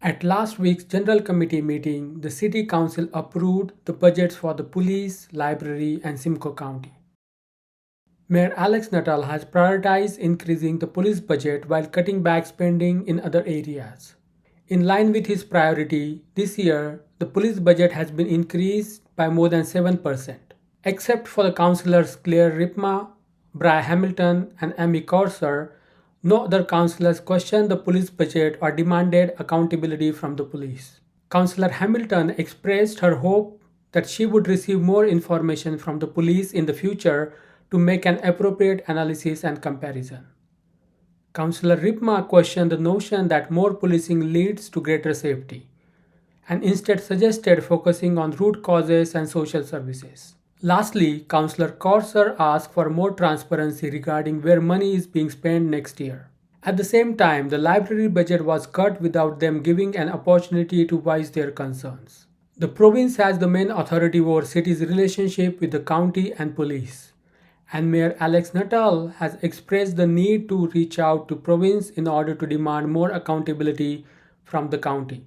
At last week's General Committee meeting, the City Council approved the budgets for the police, library, and Simcoe County. Mayor Alex Nuttall has prioritized increasing the police budget while cutting back spending in other areas. In line with his priority, this year, the police budget has been increased by more than 7%. Except for the Councillors Clare Ripma, Bry Hamilton, and Amy Courser, no other councillors questioned the police budget or demanded accountability from the police. Councillor Hamilton expressed her hope that she would receive more information from the police in the future to make an appropriate analysis and comparison. Councillor Riepma questioned the notion that more policing leads to greater safety, and instead suggested focusing on root causes and social services. Lastly, Councillor Courser asked for more transparency regarding where money is being spent next year. At the same time, the library budget was cut without them giving an opportunity to voice their concerns. The province has the main authority over city's relationship with the county and police, and Mayor Alex Nuttall has expressed the need to reach out to province in order to demand more accountability from the county.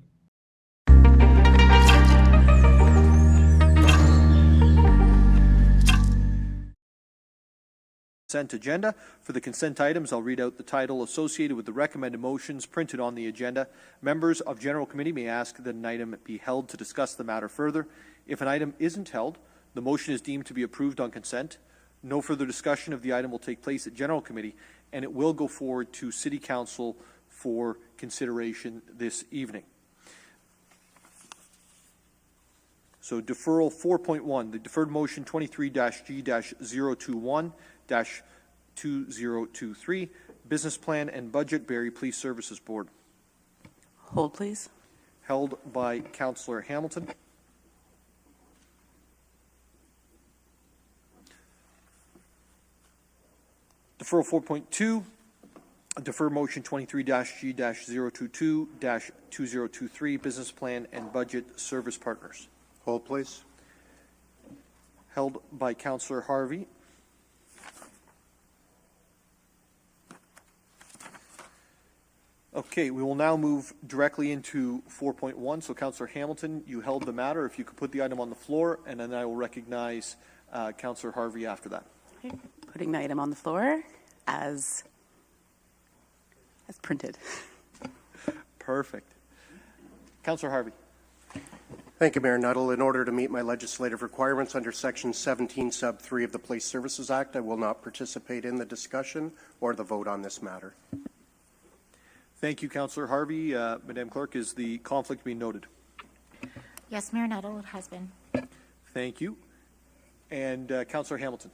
Consent agenda. For the consent items, I'll read out the title associated with the recommended motions printed on the agenda. Members of General Committee may ask that an item be held to discuss the matter further. If an item isn't held, the motion is deemed to be approved on consent. No further discussion of the item will take place at General Committee, and it will go forward to City Council for consideration this evening. So deferral 4.1, the deferred motion 23-G-021-2023, Business Plan and Budget, Barrie Police Services Board. Hold, please. Held by Councillor Hamilton. Deferral 4.2, defer motion 23-G-022-2023, Business Plan and Budget Service Partners. Hold, please. Held by Councillor Harvey. Okay, we will now move directly into 4.1. So, Councillor Hamilton, you held the matter. If you could put the item on the floor, and then I will recognize Councillor Harvey after that. Okay. Putting the item on the floor as printed. Perfect. Councillor Harvey. Thank you, Mayor Nuttall. In order to meet my legislative requirements under Section 17, Sub 3 of the Police Services Act, I will not participate in the discussion or the vote on this matter. Thank you, Councillor Harvey. Madam Clerk, is the conflict being noted? Yes, Mayor Nuttall, it has been. Thank you. And Councillor Hamilton.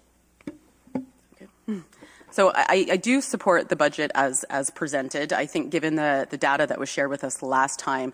So I do support the budget as presented. I think given the data that was shared with us last time,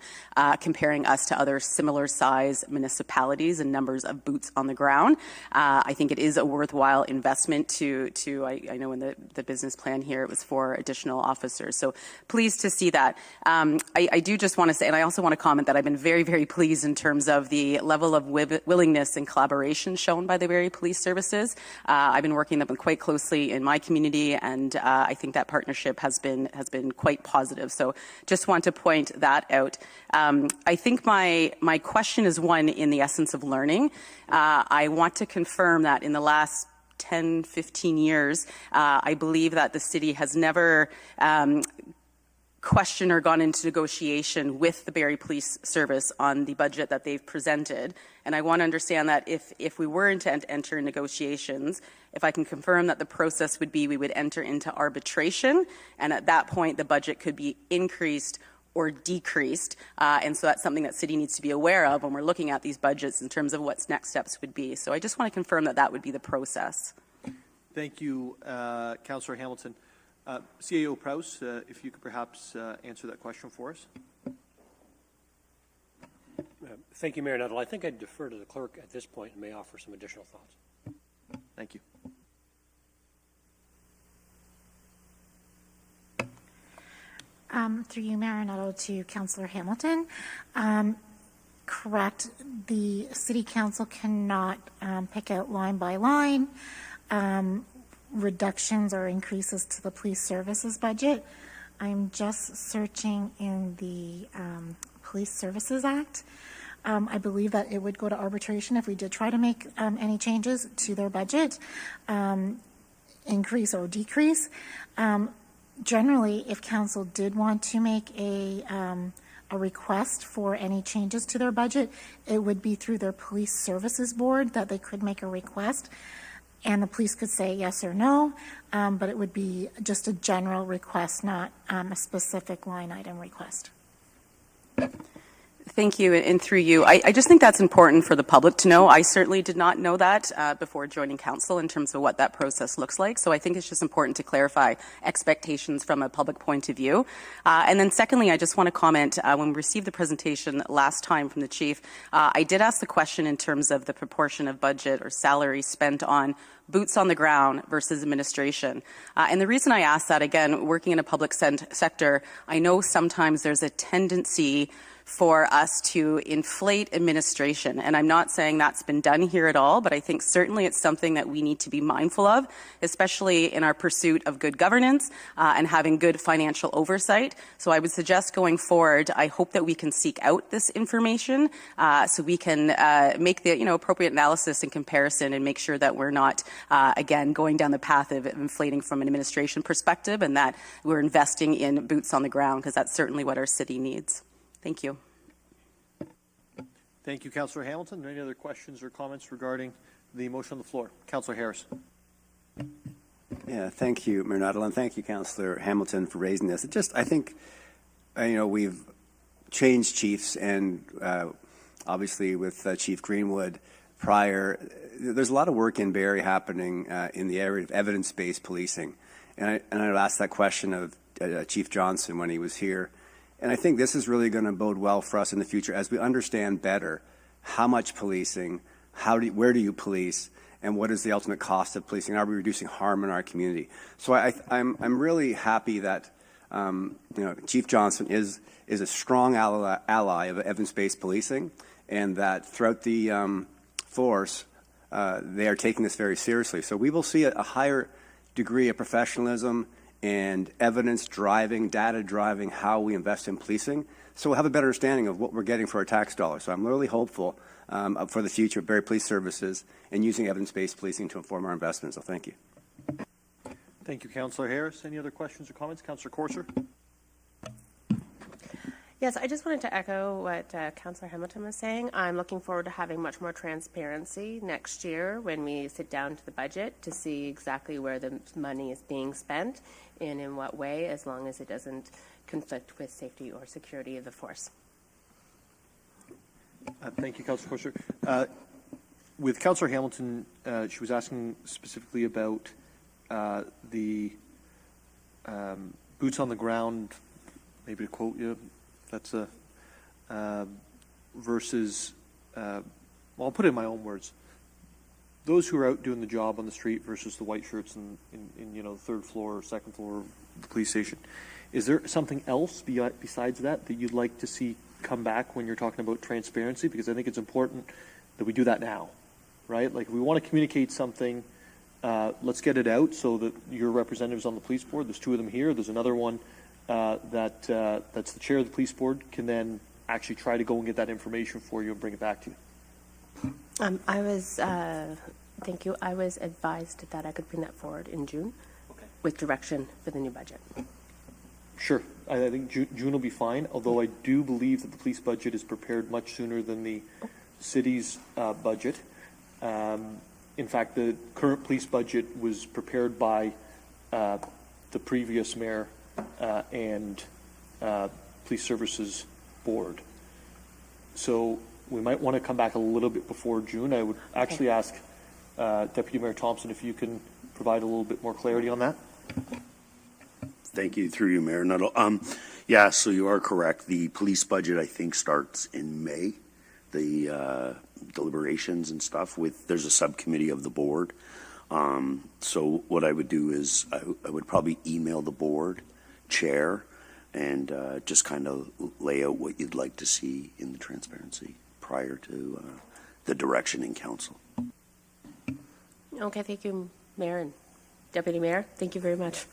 comparing us to other similar size municipalities and numbers of boots on the ground, I think it is a worthwhile investment to I know in the business plan here it was 4 additional officers. So pleased to see that. I do just want to say, and I also want to comment that I've been very, very pleased in terms of the level of willingness and collaboration shown by the Barrie Police Services. I've been working with them quite closely in my community, and I think that partnership has been quite positive. So just want to point that out. I think my question is one in the essence of learning. I want to confirm that in the last 10, 15 years, I believe that the city has never questioned or gone into negotiation with the Barrie Police Service on the budget that they've presented. And I want to understand that if we were to enter negotiations, if I can confirm that the process would be we would enter into arbitration, and at that point the budget could be increased or decreased. And so that's something that city needs to be aware of when we're looking at these budgets in terms of what next steps would be. So I just want to confirm that that would be the process. Thank you, Councillor Hamilton. CAO Prowse, if you could perhaps answer that question for us. Thank you, Mayor Nuttall. I think I'd defer to the clerk at this point and may offer some additional thoughts. Thank you. Through you, Mayor Nuttall, to Councillor Hamilton. Correct, the City Council cannot pick out line by line reductions or increases to the police services budget. I'm just searching in the Police Services Act. I believe that it would go to arbitration if we did try to make any changes to their budget, increase or decrease. Generally, if council did want to make a request for any changes to their budget, it would be through their Police Services Board that they could make a request, and the police could say yes or no, but it would be just a general request, not a specific line item request. Thank you, and through you, I just think that's important for the public to know. I certainly did not know that before joining council in terms of what that process looks like. So I think it's just important to clarify expectations from a public point of view. And then secondly, I just want to comment, when we received the presentation last time from the chief, I did ask the question in terms of the proportion of budget or salary spent on boots on the ground versus administration. And the reason I asked that, again, working in a public sector, I know sometimes there's a tendency for us to inflate administration. And I'm not saying that's been done here at all, but I think certainly it's something that we need to be mindful of, especially in our pursuit of good governance and having good financial oversight. So I would suggest going forward, I hope that we can seek out this information so we can make the appropriate analysis and comparison and make sure that we're not, again, going down the path of inflating from an administration perspective, and that we're investing in boots on the ground, because that's certainly what our city needs. Thank you. Thank you, Councillor Hamilton. Any other questions or comments regarding the motion on the floor? Councillor Harris. Yeah, thank you, Mayor Nuttall, and thank you, Councillor Hamilton, for raising this. I think, we've changed chiefs, and obviously with Chief Greenwood prior, there's a lot of work in Barrie happening in the area of evidence-based policing. And I asked that question of Chief Johnson when he was here. And I think this is really going to bode well for us in the future as we understand better how much policing, where do you police, and what is the ultimate cost of policing? Are we reducing harm in our community? So I'm really happy that Chief Johnson is a strong ally of evidence-based policing, and that throughout the force they are taking this very seriously. So we will see a higher degree of professionalism and evidence driving, data driving how we invest in policing. So we'll have a better understanding of what we're getting for our tax dollars. So I'm really hopeful for the future of Barrie Police Services and using evidence-based policing to inform our investments. So thank you. Thank you, Councillor Harris. Any other questions or comments? Councillor Courser. Yes, I just wanted to echo what Councillor Hamilton was saying. I'm looking forward to having much more transparency next year when we sit down to the budget to see exactly where the money is being spent and in what way, as long as it doesn't conflict with safety or security of the force. Thank you, Councillor Courser. With Councillor Hamilton, she was asking specifically about the boots on the ground, maybe to quote you, that's a versus, well, I'll put it in my own words. Those who are out doing the job on the street versus the white shirts in the third floor or second floor of the police station. Is there something else besides that you'd like to see come back when you're talking about transparency? Because I think it's important that we do that now, right? Like, if we want to communicate something, let's get it out so that your representatives on the police board, there's two of them here, there's another one that's the chair of the police board, can then actually try to go and get that information for you and bring it back to you. Thank you. I was advised that I could bring that forward in June with direction for the new budget. Sure. I think June will be fine, although I do believe that the police budget is prepared much sooner than the city's budget. In fact, the current police budget was prepared by the previous mayor and police services board. So we might want to come back a little bit before June. I would actually ask Deputy Mayor Thompson if you can provide a little bit more clarity on that. Thank you, through you, Mayor Nuttall. Yeah, so you are correct. The police budget, I think, starts in May. The deliberations and stuff there's a subcommittee of the board. So what I would do is I would probably email the board chair and just kind of lay out what you'd like to see in the transparency prior to the direction in council. Okay, thank you, Mayor and Deputy Mayor. Thank you very much.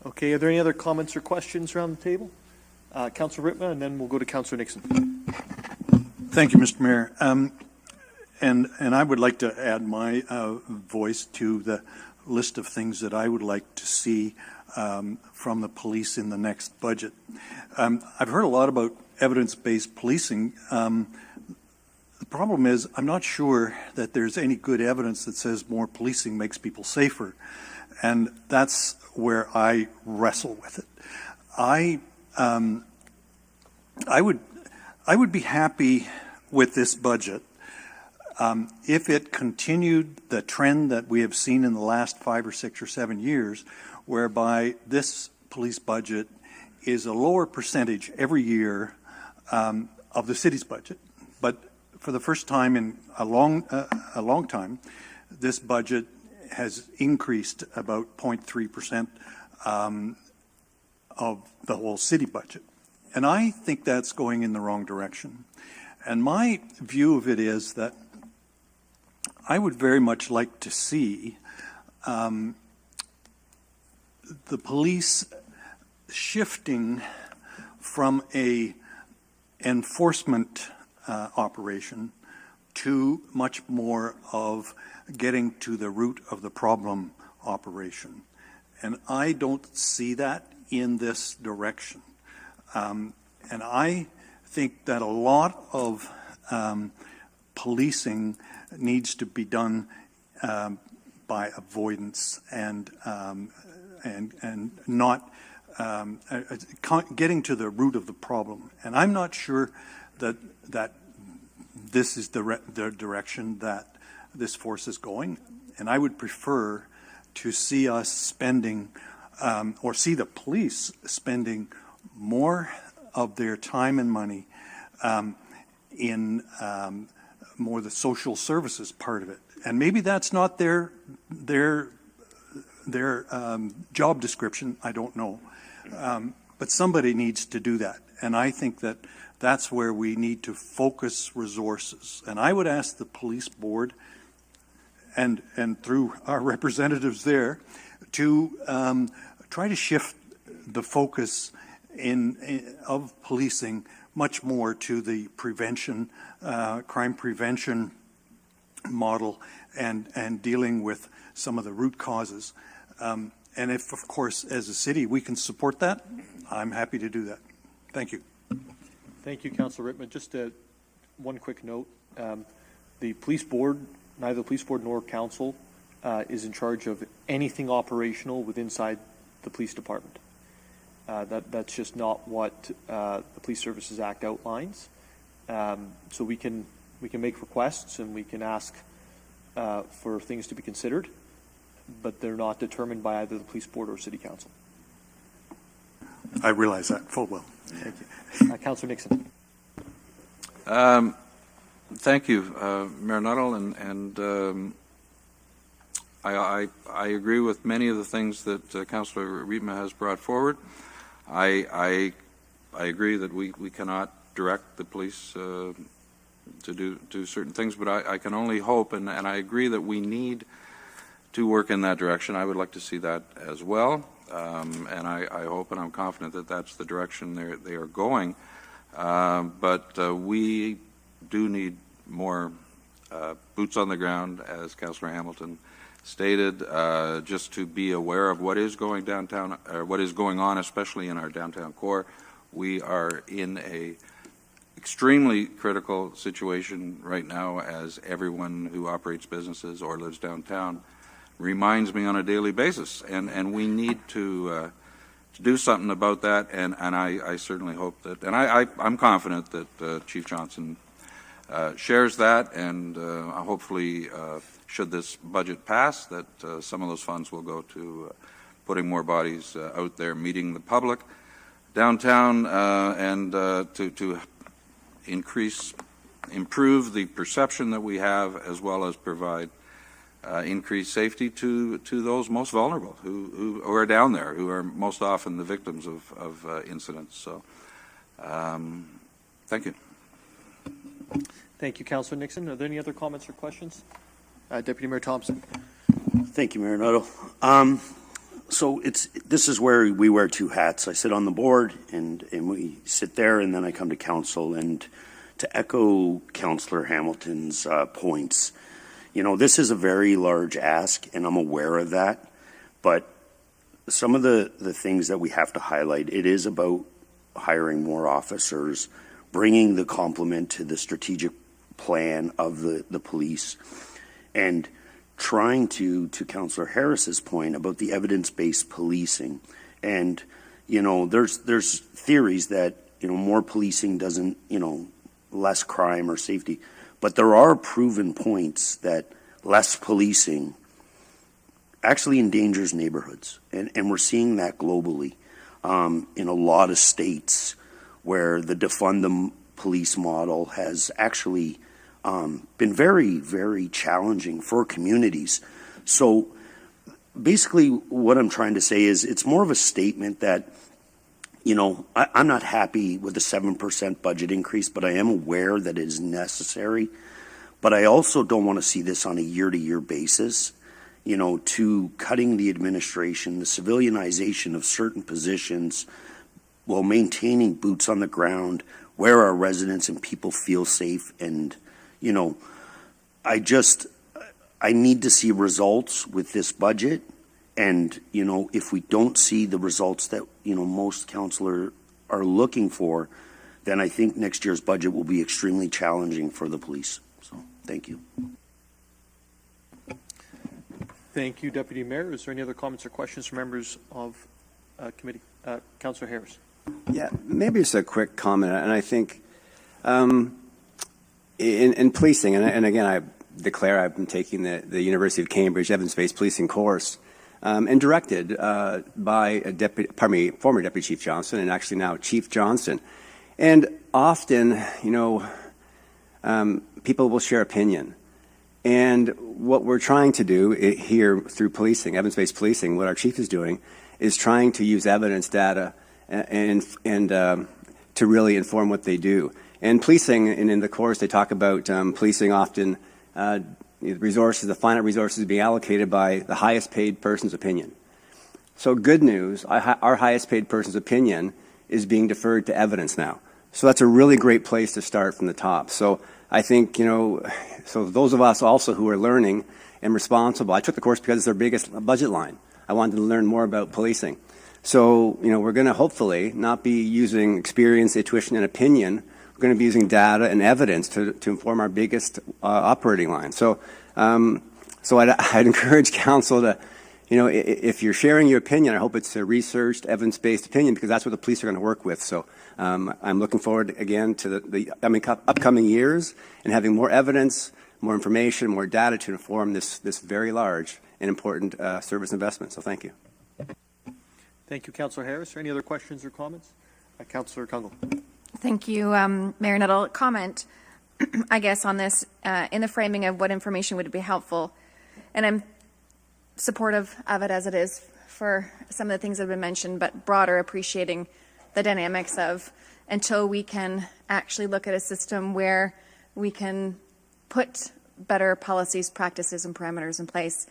Okay, are there any other comments or questions around the table? Councillor Riepma, and then we'll go to Councillor Nixon. Thank you, Mr. Mayor. And I would like to add my voice to the list of things that I would like to see from the police in the next budget. I've heard a lot about evidence-based policing. The problem is I'm not sure that there's any good evidence that says more policing makes people safer. And that's where I wrestle with it. I would be happy with this budget if it continued the trend that we have seen in the last 5 or 6 or 7 years, whereby this police budget is a lower percentage every year of the city's budget. But for the first time in a long time, this budget has increased about 0.3% of the whole city budget. And I think that's going in the wrong direction. And my view of it is that I would very much like to see the police shifting from a enforcement operation to much more of getting to the root of the problem operation. And I don't see that in this direction. And I think that a lot of policing needs to be done by avoidance and not getting to the root of the problem. And I'm not sure that this is the direction that this force is going. And I would prefer to see us spending, or see the police spending more of their time and money in more the social services part of it. And maybe that's not their job description, I don't know. But somebody needs to do that. And I think that that's where we need to focus resources. And I would ask the police board and through our representatives there to try to shift the focus of policing much more to the prevention, crime prevention model and dealing with some of the root causes. And if, of course, as a city, we can support that, I'm happy to do that. Thank you. Thank you, Councillor Riepma. Just one quick note. The police board, neither the police board nor council is in charge of anything operational with inside the police department. That's just not what the Police Services Act outlines. So we can make requests and we can ask for things to be considered, but they're not determined by either the police board or city council. I realize that full well. Thank you. Councillor Nixon. Thank you, Mayor Nuttall, and I agree with many of the things that Councillor Riepma has brought forward. I agree that we cannot direct the police to do certain things, but I can only hope, and I agree that we need to work in that direction. I would like to see that as well, and I hope and I'm confident that that's the direction they are going. But we do need more boots on the ground, as Councillor Hamilton stated, just to be aware of what is going downtown, or what is going on, especially in our downtown core. We are in a extremely critical situation right now, as everyone who operates businesses or lives downtown reminds me on a daily basis, and we need to do something about that, and I certainly hope that, and I'm confident that Chief Johnson shares that, and hopefully should this budget pass, that some of those funds will go to putting more bodies out there, meeting the public downtown, and to improve the perception that we have, as well as provide increased safety to those most vulnerable, who are down there, who are most often the victims of incidents. So, thank you. Thank you, Councillor Nixon. Are there any other comments or questions? Deputy Mayor Thompson. Thank you, Mayor Nuttall. So this is where we wear two hats. I sit on the board and we sit there, and then I come to council. And to echo Councillor Hamilton's points, you know, this is a very large ask, and I'm aware of that. But some of the things that we have to highlight, it is about hiring more officers, bringing the complement to the strategic plan of the police, and trying to Councillor Harris's point about the evidence-based policing. And, you know, there's theories that, you know, more policing doesn't, you know, less crime or safety. But there are proven points that less policing actually endangers neighborhoods. And we're seeing that globally in a lot of states where the defund the police model has actually been very, very challenging for communities. So basically what I'm trying to say is it's more of a statement that, you know, I'm not happy with the 7% budget increase, but I am aware that it is necessary. But I also don't want to see this on a year-to-year basis, you know, to cutting the administration, the civilianization of certain positions while maintaining boots on the ground where our residents and people feel safe. And, you know, I need to see results with this budget. And, you know, if we don't see the results that, you know, most councillors are looking for, then I think next year's budget will be extremely challenging for the police. So, thank you. Thank you, Deputy Mayor. Is there any other comments or questions from members of committee? Councillor Harris. Yeah, maybe just a quick comment. And I think in policing, and again, I declare I've been taking the University of Cambridge evidence-based policing course and directed by former Deputy Chief Johnson and actually now Chief Johnson. And often, you know, people will share opinion. And what we're trying to do here through policing, evidence-based policing, what our chief is doing is trying to use evidence data and to really inform what they do. And policing, and in the course they talk about policing often resources, the finite resources being allocated by the highest paid person's opinion. So good news, our highest paid person's opinion is being deferred to evidence now. So that's a really great place to start from the top. So I think, you know, so those of us also who are learning and responsible, I took the course because it's their biggest budget line. I wanted to learn more about policing. So, you know, we're going to hopefully not be using experience, intuition, and opinion. We're going to be using data and evidence to inform our biggest operating line. So, I'd encourage council to, you know, if you're sharing your opinion, I hope it's a researched, evidence-based opinion, because that's what the police are going to work with. So I'm looking forward, again, to the upcoming years and having more evidence, more information, more data to inform this very large and important service investment. So thank you. Thank you, Councillor Harris. Are any other questions or comments? Councillor Kungle. Thank you, Mayor Nuttall. Comment, I guess, on this in the framing of what information would be helpful. And I'm supportive of it as it is for some of the things that have been mentioned, but broader, appreciating the dynamics of until we can actually look at a system where we can put better policies, practices, and parameters in place.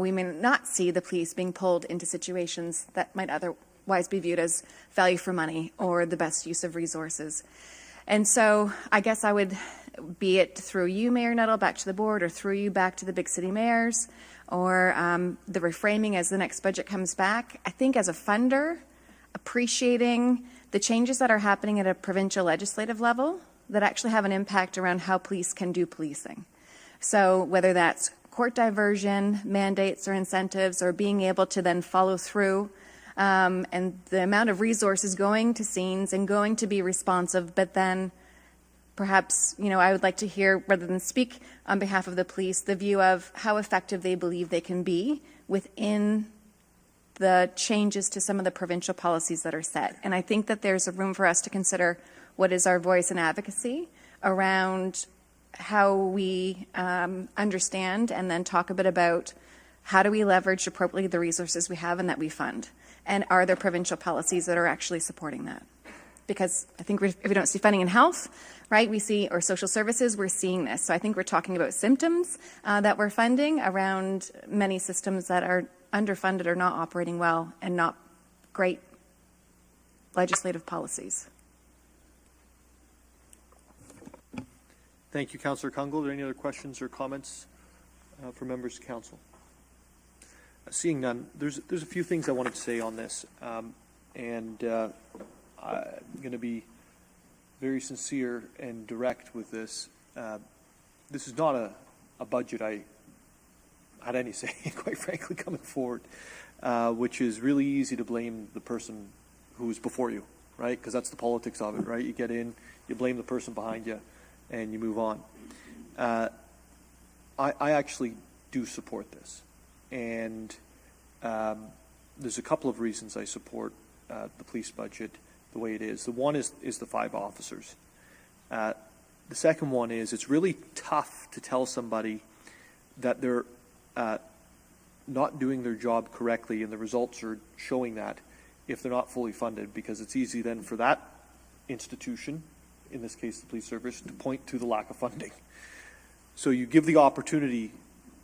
We may not see the police being pulled into situations that might otherwise be viewed as value for money or the best use of resources. And so I guess I would, be it through you, Mayor Nuttall, back to the board, or through you back to the big city mayors, or the reframing as the next budget comes back, I think as a funder, appreciating the changes that are happening at a provincial legislative level that actually have an impact around how police can do policing. So whether that's court diversion, mandates or incentives, or being able to then follow through, and the amount of resources going to scenes and going to be responsive, but then perhaps, you know, I would like to hear, rather than speak on behalf of the police, the view of how effective they believe they can be within the changes to some of the provincial policies that are set. And I think that there's a room for us to consider what is our voice and advocacy around how we understand and then talk a bit about how do we leverage appropriately the resources we have and that we fund. And are there provincial policies that are actually supporting that? Because I think if we don't see funding in health, right, we see, or social services, we're seeing this. So I think we're talking about symptoms that we're funding around many systems that are underfunded or not operating well and not great legislative policies. Thank you, Councillor Kungl. Are there any other questions or comments from members of council? Seeing none, there's a few things I wanted to say on this, and I'm going to be very sincere and direct with this. This is not a budget I had any say in, quite frankly, coming forward, which is really easy to blame the person who's before you, right? Because that's the politics of it, right? You get in, you blame the person behind you, and you move on. I actually do support this, and there's a couple of reasons I support the police budget the way it is. The one is the 5 officers. The second one is it's really tough to tell somebody that they're not doing their job correctly, and the results are showing that if they're not fully funded, because it's easy then for that institution, in this case the police service, to point to the lack of funding. So you give the opportunity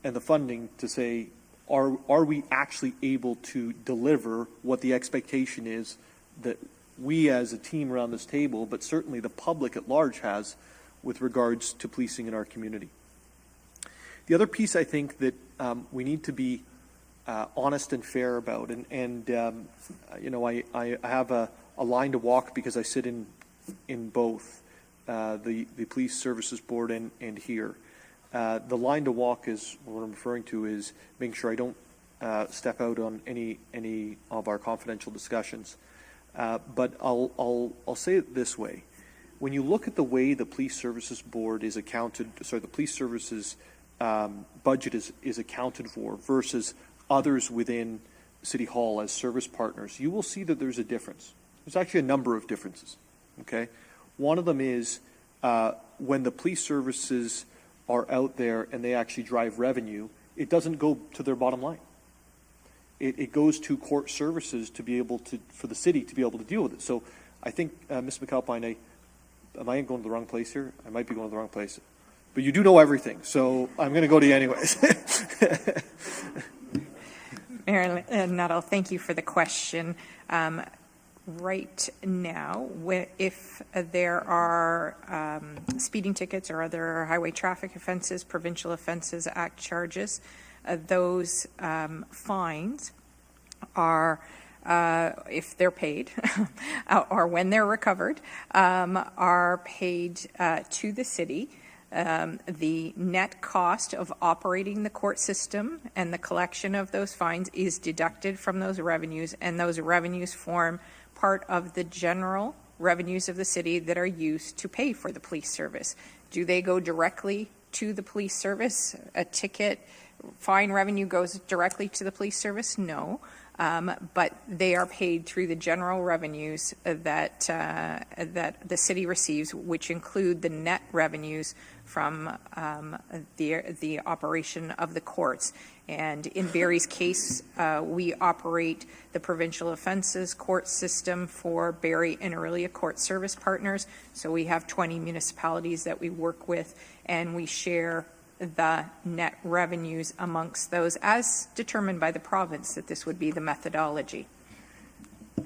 and the funding to say, are we actually able to deliver what the expectation is that we as a team around this table, but certainly the public at large, has with regards to policing in our community. The other piece I think that we need to be honest and fair about, and you know, I have a line to walk because I sit in both the police services board and here. The line to walk is what I'm referring to is making sure I don't step out on any of our confidential discussions. But I'll say it this way: when you look at the way the police services board is accounted, the police services budget is accounted for versus others within City Hall as service partners, you will see that there's a difference. There's actually a number of differences. Okay, one of them is when the police services are out there and they actually drive revenue, it doesn't go to their bottom line. It goes to court services to be able to, for the city to be able to deal with it. So I think, Ms. McAlpine, am I going to the wrong place here? I might be going to the wrong place. But you do know everything, so I'm going to go to you anyways. Mayor Nuttall, thank you for the question. Right now, if there are speeding tickets or other Highway Traffic Offenses, Provincial Offences Act charges, those fines are, if they're paid or when they're recovered, are paid to the city. The net cost of operating the court system and the collection of those fines is deducted from those revenues, and those revenues form part of the general revenues of the city that are used to pay for the police service. Do they go directly to the police service? A ticket fine revenue goes directly to the police service? No. But they are paid through the general revenues that the city receives, which include the net revenues from the operation of the courts. And in Barry's case, we operate the provincial offences court system for Barry and Orillia court service partners. So we have 20 municipalities that we work with, and we share the net revenues amongst those as determined by the province, that this would be the methodology.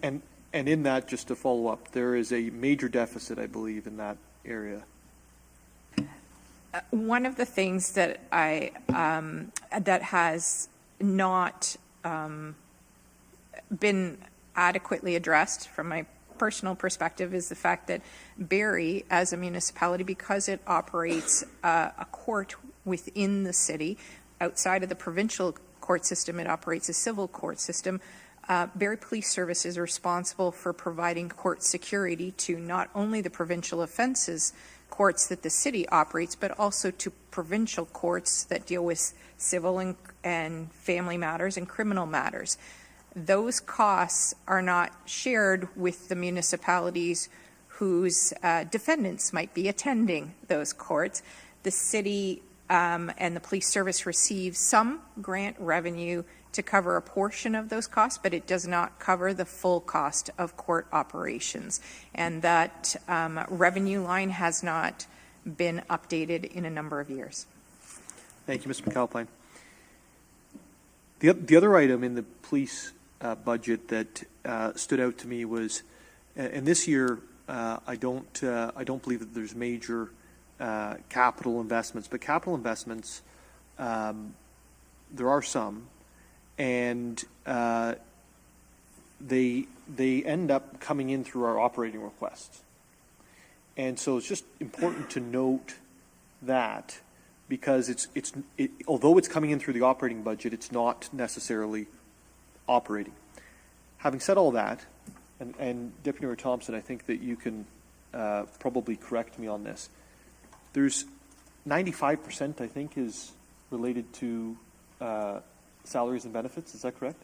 And in that, just to follow up, there is a major deficit, I believe, in that area. One of the things that that has not been adequately addressed from my personal perspective is the fact that Barrie, as a municipality, because it operates a court within the city, outside of the provincial court system, it operates a civil court system. Barrie Police Service is responsible for providing court security to not only the provincial offences courts that the city operates, but also to provincial courts that deal with civil and family matters and criminal matters. Those costs are not shared with the municipalities whose defendants might be attending those courts. The city and the police service receive some grant revenue to cover a portion of those costs, but it does not cover the full cost of court operations. And that revenue line has not been updated in a number of years. Thank you, Ms. McAlpine. The other item in the police budget that stood out to me was, and this year I don't believe that there's major capital investments, but capital investments there are some, and they end up coming in through our operating requests, and so it's just important to note that, because although it's coming in through the operating budget, it's not necessarily operating. Having said all that, and Deputy Mayor Thompson, I think that you can probably correct me on this. There's 95%, I think, is related to salaries and benefits. Is that correct?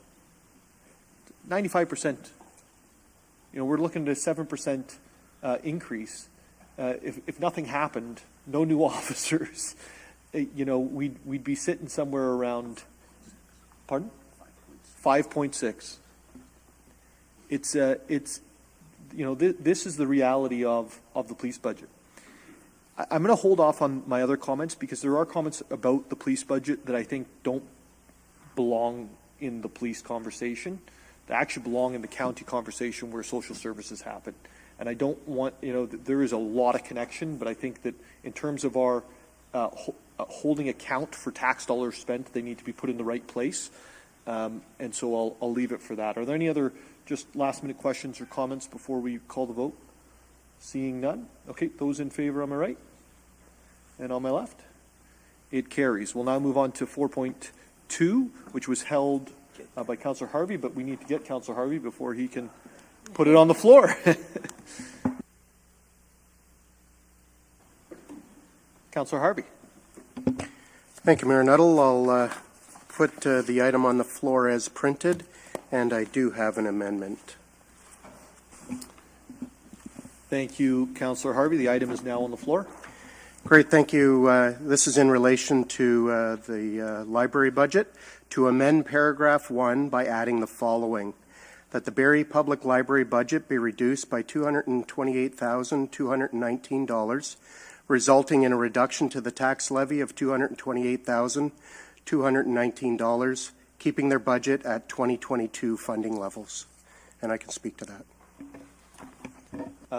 95%. We're looking at a 7% increase. If nothing happened, no new officers, we'd be sitting somewhere around, pardon? 5.6. This is the reality of the police budget. I'm going to hold off on my other comments, because there are comments about the police budget that I think don't belong in the police conversation. They actually belong in the county conversation where social services happen. And I don't want, there is a lot of connection, but I think that in terms of our holding account for tax dollars spent, they need to be put in the right place. And so I'll leave it for that. Are there any other just last minute questions or comments before we call the vote? Seeing none. Okay, those in favor on my right and on my left. It carries. We'll now move on to 4.2, which was held by Councillor Harvey, but we need to get Councillor Harvey before he can put it on the floor. Councillor Harvey. Thank you, Mayor Nuttall. I'll put the item on the floor as printed, and I do have an amendment. Thank you, Councillor Harvey. The item is now on the floor. Great, thank you. This is in relation to the library budget, to amend paragraph 1 by adding the following: that the Barrie Public Library budget be reduced by $228,219, resulting in a reduction to the tax levy of $228,219, keeping their budget at 2022 funding levels. And I can speak to that.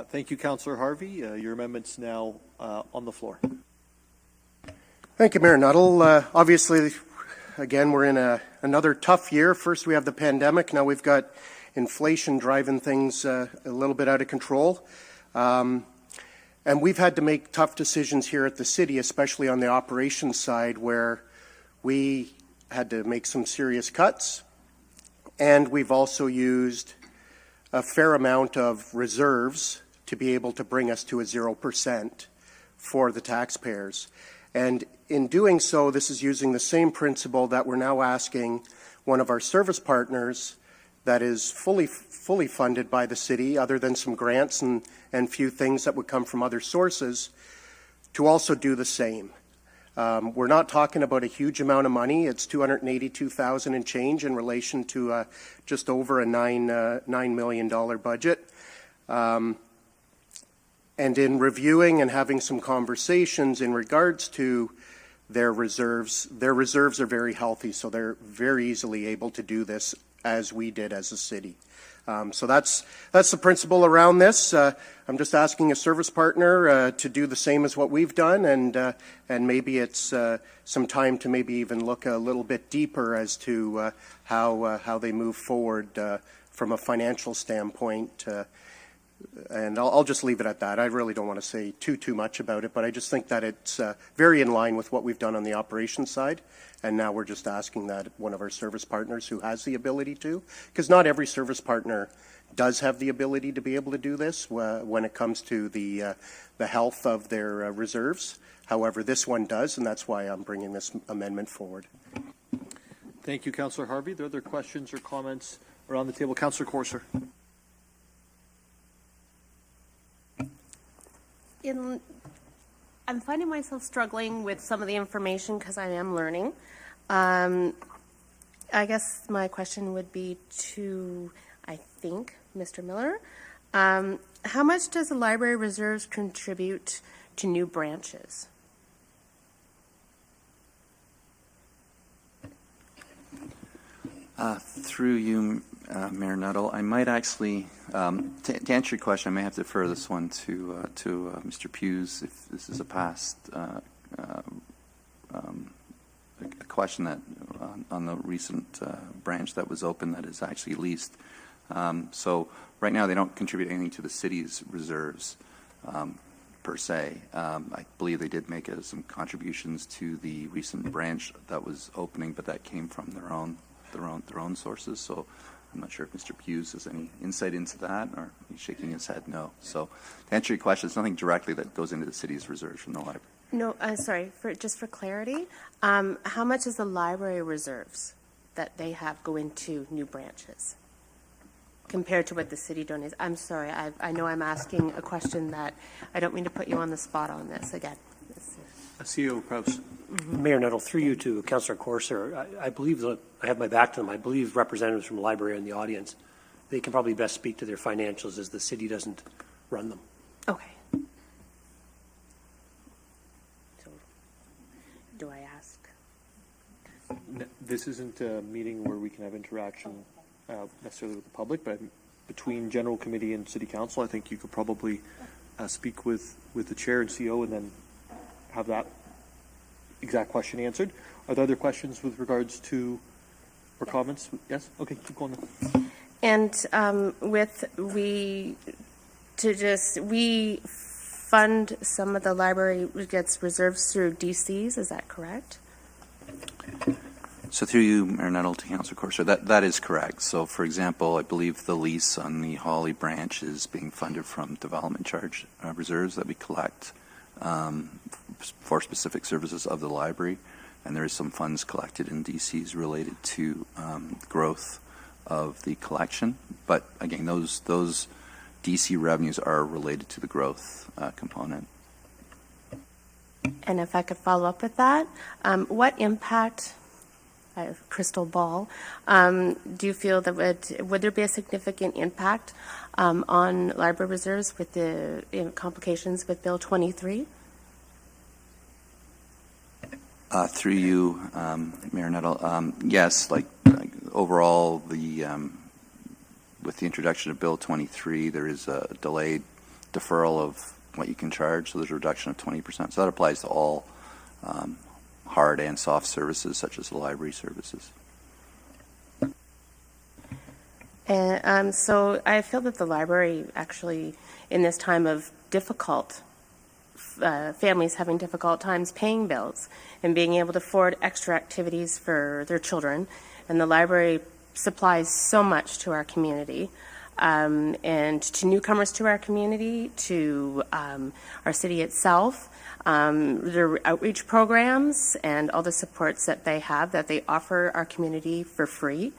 Thank you, Councillor Harvey. Your amendment's now on the floor. Thank you, Mayor Nuttall. Obviously, again, we're in another tough year. First, we have the pandemic. Now we've got inflation driving things a little bit out of control. And we've had to make tough decisions here at the city, especially on the operations side, where we had to make some serious cuts. And we've also used a fair amount of reserves to be able to bring us to a 0% for the taxpayers. And in doing so, this is using the same principle that we're now asking one of our service partners that is fully funded by the city, other than some grants and few things that would come from other sources, to also do the same. We're not talking about a huge amount of money. It's $282,000 and change in relation to just over a $9 million budget. And in reviewing and having some conversations in regards to their reserves are very healthy, so they're very easily able to do this as we did as a city. So that's the principle around this. I'm just asking a service partner to do the same as what we've done, and maybe it's some time to maybe even look a little bit deeper as to how they move forward from a financial standpoint. And I'll just leave it at that. I really don't want to say too much about it, but I just think that it's very in line with what we've done on the operations side. And now we're just asking that one of our service partners who has the ability to, because not every service partner does have the ability to be able to do this when it comes to the health of their reserves. However, this one does, and that's why I'm bringing this amendment forward. Thank you, Councillor Harvey. Are there other questions or comments around the table? Councillor Courser. I'm finding myself struggling with some of the information because I am learning. I guess my question would be to, I think, Mr. Miller. How much does the library reserves contribute to new branches? Through you, Mayor Nuttall, I might actually, to answer your question, I may have to defer this one to Mr. Hughes if this is a past a question that on the recent branch that was open that is actually leased. So right now they don't contribute anything to the city's reserves per se. I believe they did make some contributions to the recent branch that was opening, but that came from their own sources. So I'm not sure if Mr. Hughes has any insight into that, or he's shaking his head no. So to answer your question, it's nothing directly that goes into the city's reserves from the library. No, sorry, just for clarity, how much is the library reserves that they have go into new branches compared to what the city donates? I'm sorry, I know I'm asking a question that I don't mean to put you on the spot on this again. CEO Kraus. Mayor Nuttall, through you to Councillor Courser, I believe that I have my back to them. I believe representatives from the library are in the audience. They can probably best speak to their financials as the city doesn't run them. Okay. So, do I ask? This isn't a meeting where we can have interaction necessarily with the public, but between general committee and city council, I think you could probably speak with the chair and CEO and then have that exact question answered. Are there other questions with regards to or comments? Yes? Okay, keep going then. And we fund some of the library gets reserves through DCs, is that correct? So through you, Mayor Nuttall, to Councillor Courser, that is correct. So for example, I believe the lease on the Hawley branch is being funded from development charge reserves that we collect for specific services of the library, and there is some funds collected in DCs related to growth of the collection. But again, those DC revenues are related to the growth component. And if I could follow up with that, what impact, crystal ball, do you feel that would there be a significant impact on library reserves with the complications with Bill 23? Through you, Mayor Nuttall, yes, like overall, with the introduction of Bill 23, there is a delayed deferral of what you can charge, so there's a reduction of 20%. So that applies to all hard and soft services, such as the library services. And so I feel that the library actually, in this time of families having difficult times paying bills and being able to afford extra activities for their children, and the library supplies so much to our community, and to newcomers to our community, to our city itself, their outreach programs and all the supports that they have that they offer our community for free,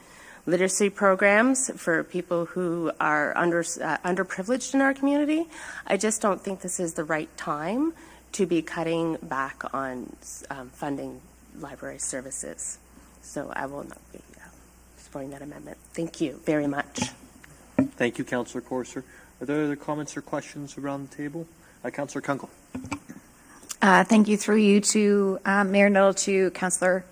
literacy programs for people who are underprivileged in our community. I just don't think this is the right time to be cutting back on funding library services. So I will not be supporting that amendment. Thank you very much. Thank you, Councillor Courser. Are there other comments or questions around the table? Councillor Kunkel. Thank you. Through you to Mayor Nuttall, to Councillor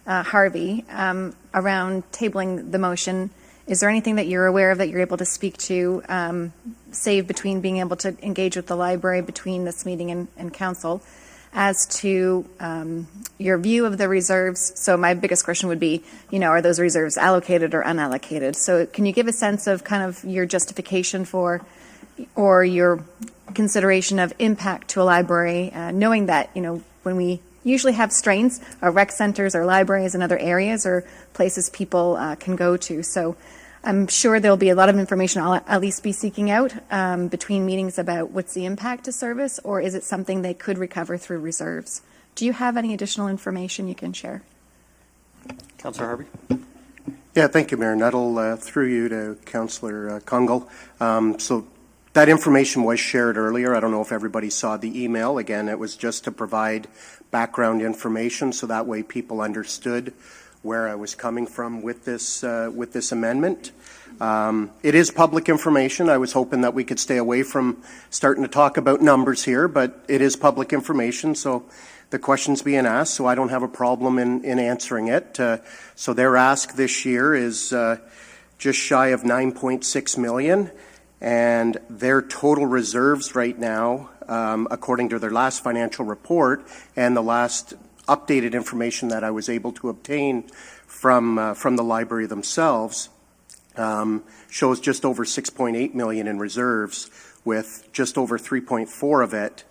Harvey, around tabling the motion. Is there anything that you're aware of that you're able to speak to, save between being able to engage with the library between this meeting and council, as to your view of the reserves? So my biggest question would be, are those reserves allocated or unallocated? So can you give a sense of kind of your justification for, or your consideration of impact to a library, knowing that, when we usually have strains, our rec centers, our libraries, and other areas or places people can go to. So I'm sure there'll be a lot of information I'll at least be seeking out between meetings about what's the impact to service, or is it something they could recover through reserves? Do you have any additional information you can share? Councillor Harvey. Yeah, thank you, Mayor Nuttall. Through you to Councillor Kunkel. So that information was shared earlier. I don't know if everybody saw the email. Again, it was just to provide background information so that way people understood where I was coming from with this amendment. It is public information. I was hoping that we could stay away from starting to talk about numbers here, but it is public information, so the question's being asked, so I don't have a problem in answering it. So their ask this year is just shy of 9.6 million, and their total reserves right now, according to their last financial report and the last updated information that I was able to obtain from the library themselves, shows just over 6.8 million in reserves, with just over 3.4 of it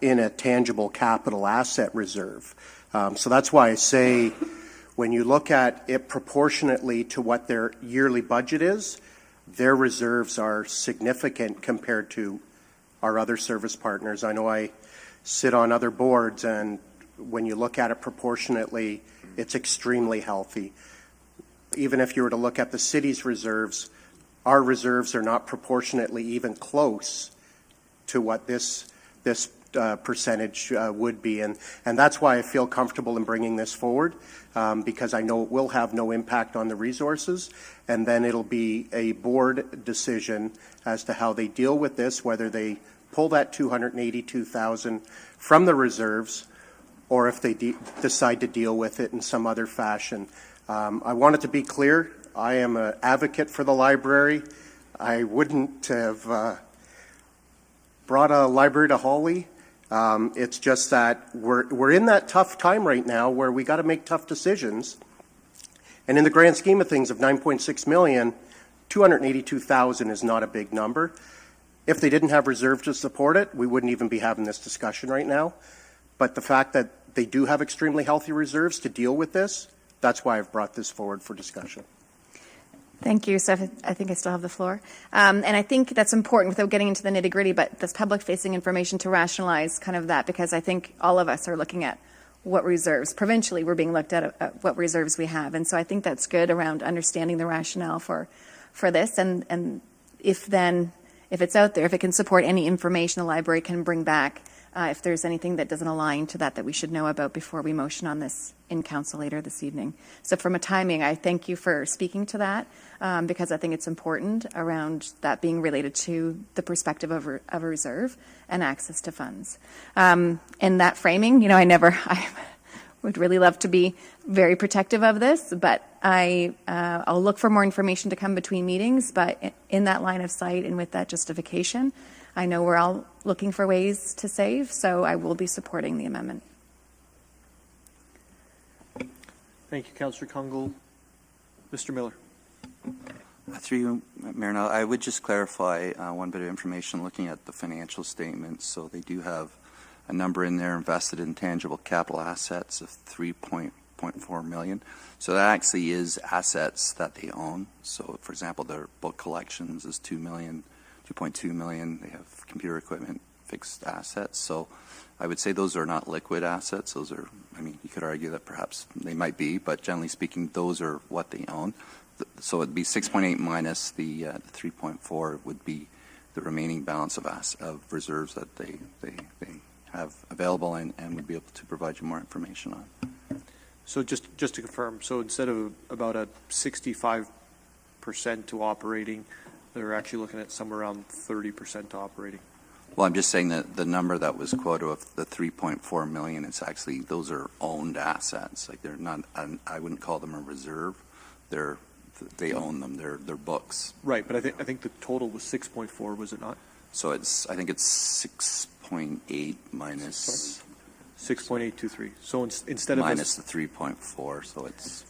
in a tangible capital asset reserve. So that's why I say, when you look at it proportionately to what their yearly budget is, their reserves are significant compared to our other service partners. I know I sit on other boards, and when you look at it proportionately, it's extremely healthy. Even if you were to look at the city's reserves, our reserves are not proportionately even close to what this percentage would be. And that's why I feel comfortable in bringing this forward, because I know it will have no impact on the resources, and then it'll be a board decision as to how they deal with this, whether they pull that 282,000 from the reserves or if they decide to deal with it in some other fashion. I want it to be clear, I am an advocate for the library. I wouldn't have brought a library to Hawley. It's just that we're in that tough time right now where we got to make tough decisions. And in the grand scheme of things, of 9.6 million, 282,000 is not a big number. If they didn't have reserve to support it, we wouldn't even be having this discussion right now. But the fact that they do have extremely healthy reserves to deal with this, that's why I've brought this forward for discussion. Thank you. So I think I still have the floor. And I think that's important without getting into the nitty-gritty, but this public-facing information to rationalize kind of that, because I think all of us are looking at what reserves, provincially, we're being looked at what reserves we have. And so I think that's good around understanding the rationale for this. And if it's out there, if it can support any information the library can bring back, if there's anything that doesn't align to that we should know about before we motion on this in council later this evening. So from a timing, I thank you for speaking to that, because I think it's important around that being related to the perspective of a reserve and access to funds. In that framing, I would really love to be very protective of this, but I'll look for more information to come between meetings, but in that line of sight and with that justification, I know we're all looking for ways to save, so I will be supporting the amendment. Thank you, Councillor Kungl. Mr. Miller. Through you, Mayor Nuttall, I would just clarify one bit of information looking at the financial statements. So they do have a number in there invested in tangible capital assets of 3.4 million. So that actually is assets that they own. So, for example, their book collections is 2 million. 2.2 million. They have computer equipment, fixed assets. So I would say those are not liquid assets. Those are, you could argue that perhaps they might be, but generally speaking, those are what they own. So it'd be 6.8 minus the 3.4 would be the remaining balance of reserves that they have available and would be able to provide you more information on. So just to confirm, so instead of about a 65% to operating, they're actually looking at somewhere around 30% to operating. Well, I'm just saying that the number that was quoted of the 3.4 million, it's actually, those are owned assets. Like they're not, I wouldn't call them a reserve. They own them. They're books. Right, but I think the total was 6.4, was it not? So I think it's 6.8 minus 6.823. So instead of minus the 3.4, so it's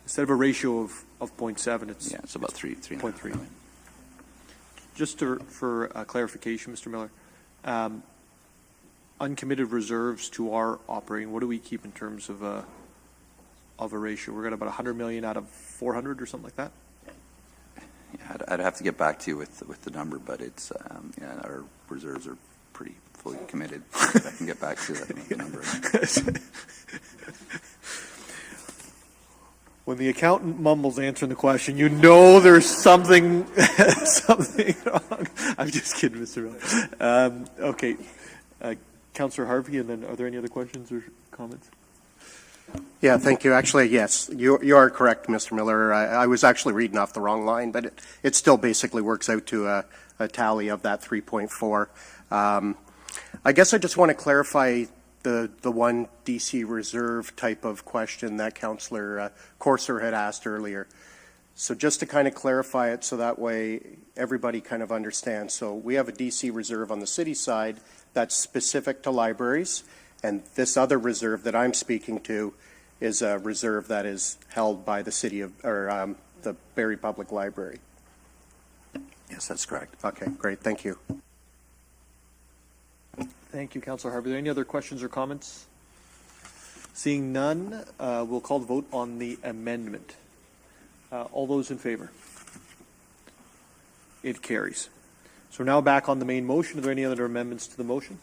instead of a ratio of 0.7, it's about 3.3. Just for clarification, Mr. Miller, uncommitted reserves to our operating, what do we keep in terms of a ratio? We're at about 100 million out of 400 or something like that? Yeah, I'd have to get back to you with the number, but it's our reserves are pretty fully committed. I can get back to the number. When the accountant mumbles answering the question, you know there's something wrong. I'm just kidding, Mr. Miller. Okay. Councillor Harvey, and then are there any other questions or comments? Yeah, thank you. Actually, yes, you are correct, Mr. Miller. I was actually reading off the wrong line, but it still basically works out to a tally of that 3.4. I guess I just want to clarify the one DC reserve type of question that Councillor Courser had asked earlier. So just to kind of clarify it so that way everybody kind of understands. So we have a DC reserve on the city side that's specific to libraries, and this other reserve that I'm speaking to is a reserve that is held by the city of, or the Barrie Public Library. Yes, that's correct. Okay, great. Thank you. Thank you, Councillor Harvey. Are there any other questions or comments? Seeing none, we'll call the vote on the amendment. All those in favor? It carries. So now back on the main motion. Are there any other amendments to the motion?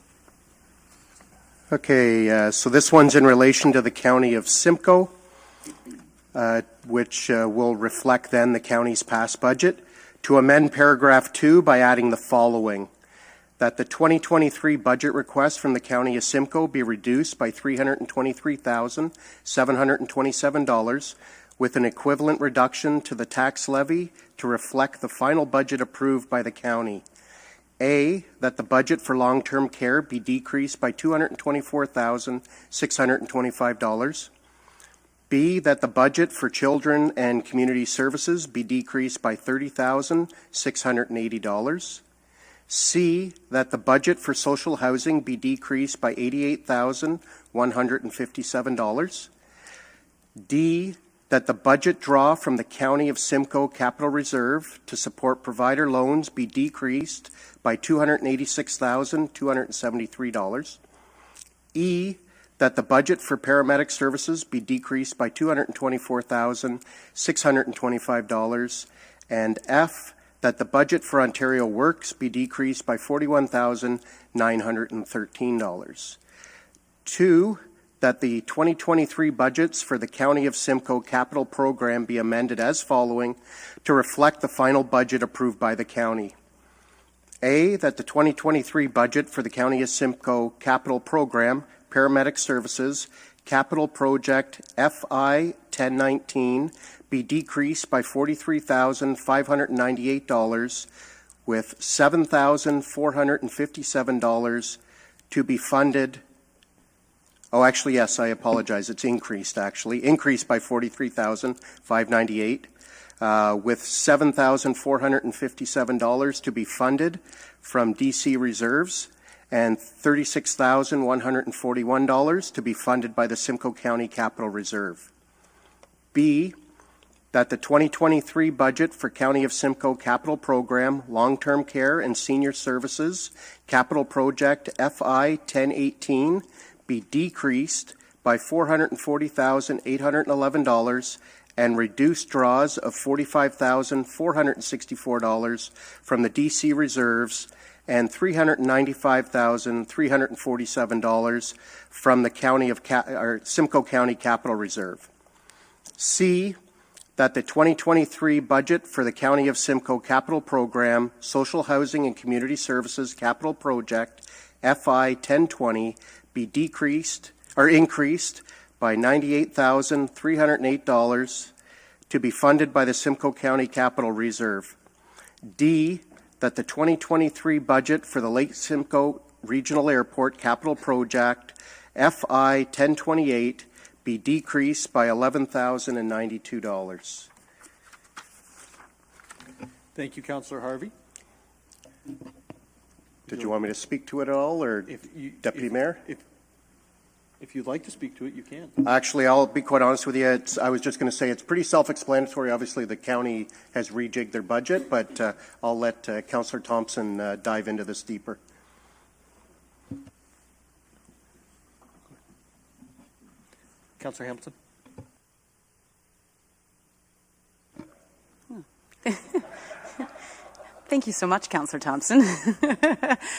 Okay, so this one's in relation to the County of Simcoe, which will reflect then the county's past budget, to amend paragraph 2 by adding the following: that the 2023 budget request from the County of Simcoe be reduced by $323,727, with an equivalent reduction to the tax levy to reflect the final budget approved by the county. A, that the budget for long-term care be decreased by $224,625. B, that the budget for children and community services be decreased by $30,680. C, that the budget for social housing be decreased by $88,157. D, that the budget draw from the County of Simcoe Capital Reserve to support provider loans be decreased by $286,273. E, that the budget for paramedic services be decreased by $224,625. And F, that the budget for Ontario Works be decreased by $41,913. 2, that the 2023 budgets for the County of Simcoe capital program be amended as following to reflect the final budget approved by the county. A, that the 2023 budget for the County of Simcoe capital program, paramedic services, capital project FI 1019 be decreased by $43,598, with $7,457 to be funded. Oh, actually, yes, I apologize. It's increased, actually. Increased by $43,598, with $7,457 to be funded from DC reserves and $36,141 to be funded by the Simcoe County Capital Reserve. B, that the 2023 budget for County of Simcoe Capital Program, Long-Term Care and Senior Services, Capital Project FI 1018 be decreased by $440,811 and reduced draws of $45,464 from the DC reserves and $395,347 from the County of Simcoe County Capital Reserve. C, that the 2023 budget for the County of Simcoe Capital Program, Social Housing and Community Services Capital Project FI 1020 be decreased or increased by $98,308 to be funded by the Simcoe County Capital Reserve. D, that the 2023 budget for the Lake Simcoe Regional Airport Capital Project FI 1028 be decreased by $11,092. Thank you, Councillor Harvey. Did you want me to speak to it at all, or Deputy Mayor? If you'd like to speak to it, you can. Actually, I'll be quite honest with you. I was just going to say it's pretty self-explanatory. Obviously, the county has rejigged their budget, but I'll let Councillor Thompson dive into this deeper. Councillor Hamilton. Thank you so much, Councillor Thompson.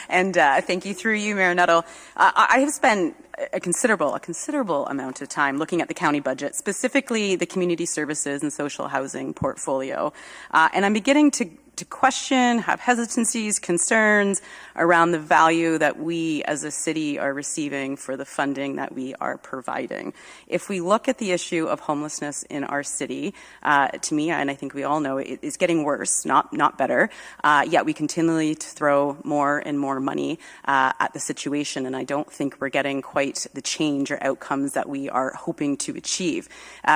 And thank you, through you, Mayor Nuttall. I have spent a considerable amount of time looking at the county budget, specifically the community services and social housing portfolio. And I'm beginning to question, have hesitancies, concerns around the value that we as a city are receiving for the funding that we are providing. If we look at the issue of homelessness in our city, to me, and I think we all know, it is getting worse, not better, yet we continually throw more and more money at the situation, and I don't think we're getting quite the change or outcomes that we are hoping to achieve.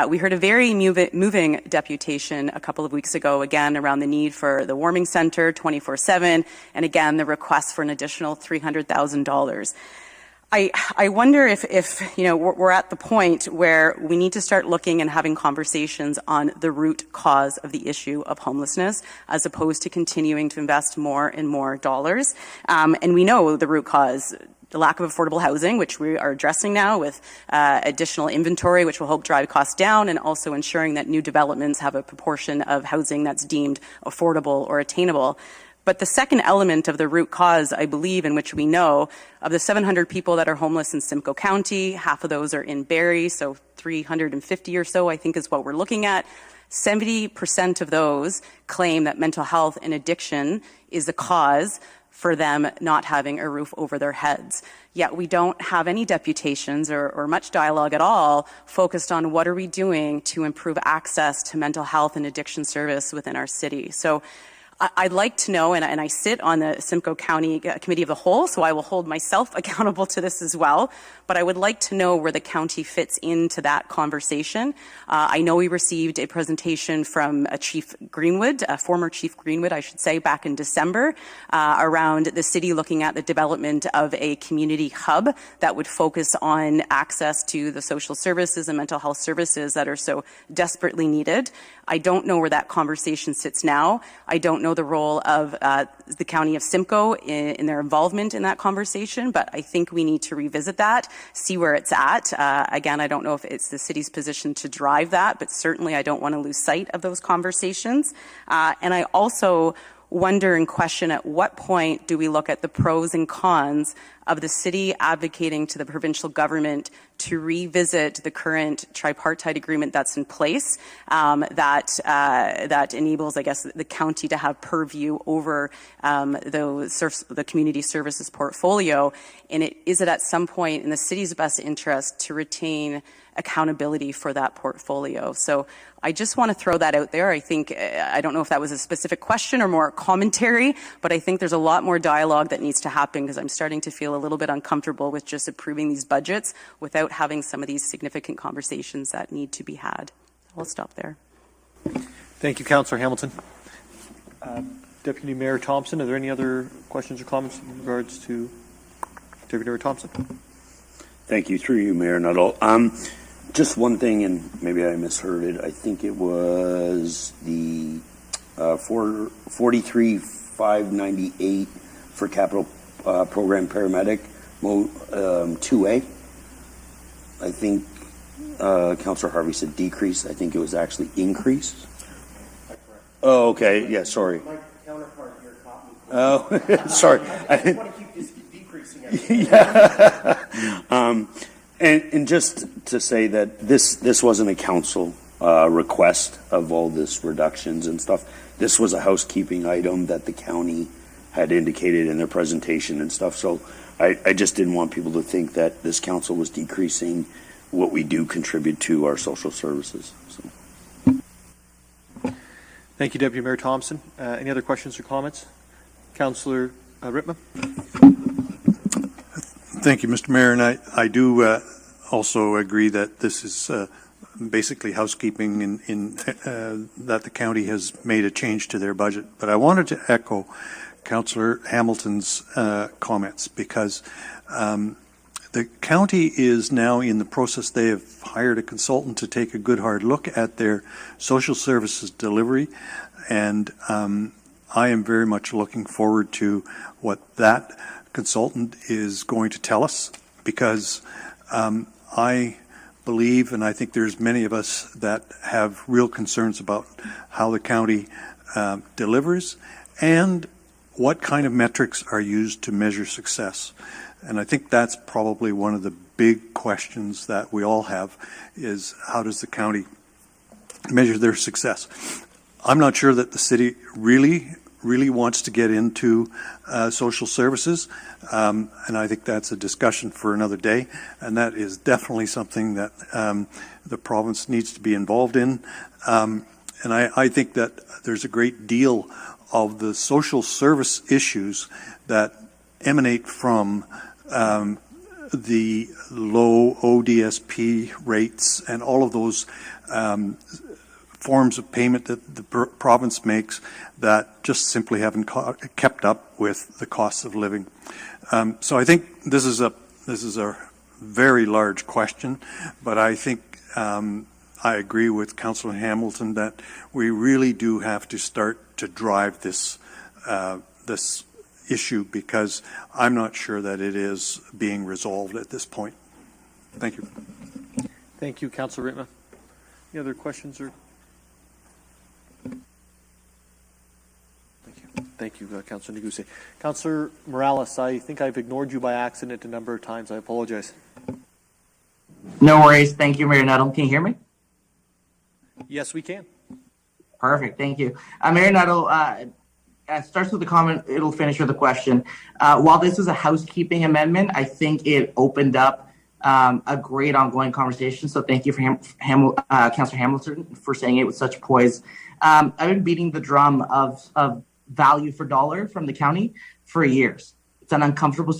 We heard a very moving deputation a couple of weeks ago, again, around the need for the warming center 24/7, and again, the request for an additional $300,000. I wonder if we're at the point where we need to start looking and having conversations on the root cause of the issue of homelessness, as opposed to continuing to invest more and more dollars. And we know the root cause: the lack of affordable housing, which we are addressing now with additional inventory, which will help drive costs down, and also ensuring that new developments have a proportion of housing that's deemed affordable or attainable. But the second element of the root cause, I believe, in which we know, of the 700 people that are homeless in Simcoe County, half of those are in Barrie, so 350 or so, I think, is what we're looking at. 70% of those claim that mental health and addiction is the cause for them not having a roof over their heads. Yet we don't have any deputations or much dialogue at all focused on what are we doing to improve access to mental health and addiction service within our city. So I'd like to know, and I sit on the Simcoe County Committee of the Whole, so I will hold myself accountable to this as well, but I would like to know where the county fits into that conversation. I know we received a presentation from Chief Greenwood, former Chief Greenwood, I should say, back in December, around the city looking at the development of a community hub that would focus on access to the social services and mental health services that are so desperately needed. I don't know where that conversation sits now. I don't know the role of the County of Simcoe in their involvement in that conversation, but I think we need to revisit that, see where it's at. Again, I don't know if it's the city's position to drive that, but certainly I don't want to lose sight of those conversations. And I also wonder and question, at what point do we look at the pros and cons of the city advocating to the provincial government to revisit the current tripartite agreement that's in place, that enables, I guess, the county to have purview over the community services portfolio, and is it at some point in the city's best interest to retain accountability for that portfolio? So I just want to throw that out there. I don't know if that was a specific question or more commentary, but I think there's a lot more dialogue that needs to happen, because I'm starting to feel a little bit uncomfortable with just approving these budgets without having some of these significant conversations that need to be had. I'll stop there. Thank you, Councillor Hamilton. Deputy Mayor Thompson, are there any other questions or comments in regards to Deputy Mayor Thompson? Thank you. Through you, Mayor Nuttall. Just one thing, and maybe I misheard it. I think it was the 43,598 for capital program paramedic 2A. I think Councillor Harvey said decrease. I think it was actually increase. Oh, okay. Yeah, sorry. My counterpart here caught me. Oh, sorry. I just want to keep this decreasing everything. Yeah. And just to say that this wasn't a council request of all this reductions and stuff. This was a housekeeping item that the county had indicated in their presentation and stuff. So I just didn't want people to think that this council was decreasing what we do contribute to our social services. So. Thank you, Deputy Mayor Thompson. Any other questions or comments? Councillor Riepma. Thank you, Mr. Mayor, and I do also agree that this is basically housekeeping in that the county has made a change to their budget. But I wanted to echo Councillor Hamilton's comments, because the county is now in the process. They have hired a consultant to take a good hard look at their social services delivery, and I am very much looking forward to what that consultant is going to tell us, because I believe, and I think there's many of us that have real concerns about how the county delivers and what kind of metrics are used to measure success. And I think that's probably one of the big questions that we all have, is how does the county measure their success? I'm not sure that the city really really wants to get into social services, and I think that's a discussion for another day, and that is definitely something that the province needs to be involved in. And I think that there's a great deal of the social service issues that emanate from the low ODSP rates and all of those forms of payment that the province makes that just simply haven't kept up with the costs of living. So I think this is a very large question, but I think I agree with Councillor Hamilton that we really do have to start to drive this this issue, because I'm not sure that it is being resolved at this point. Thank you. Thank you, Councillor Riepma. Any other questions or? Thank you, Councillor Neguse. Councillor Morales, I think I've ignored you by accident a number of times. I apologize. No worries. Thank you, Mayor Nuttall. Can you hear me? Yes, we can. Perfect. Thank you. Mayor Nuttall, it starts with a comment. It'll finish with a question. While this is a housekeeping amendment, I think it opened up a great ongoing conversation. So thank you for Councillor Hamilton for saying it with such poise. I've been beating the drum of value for dollar from the county for years. It's an uncomfortable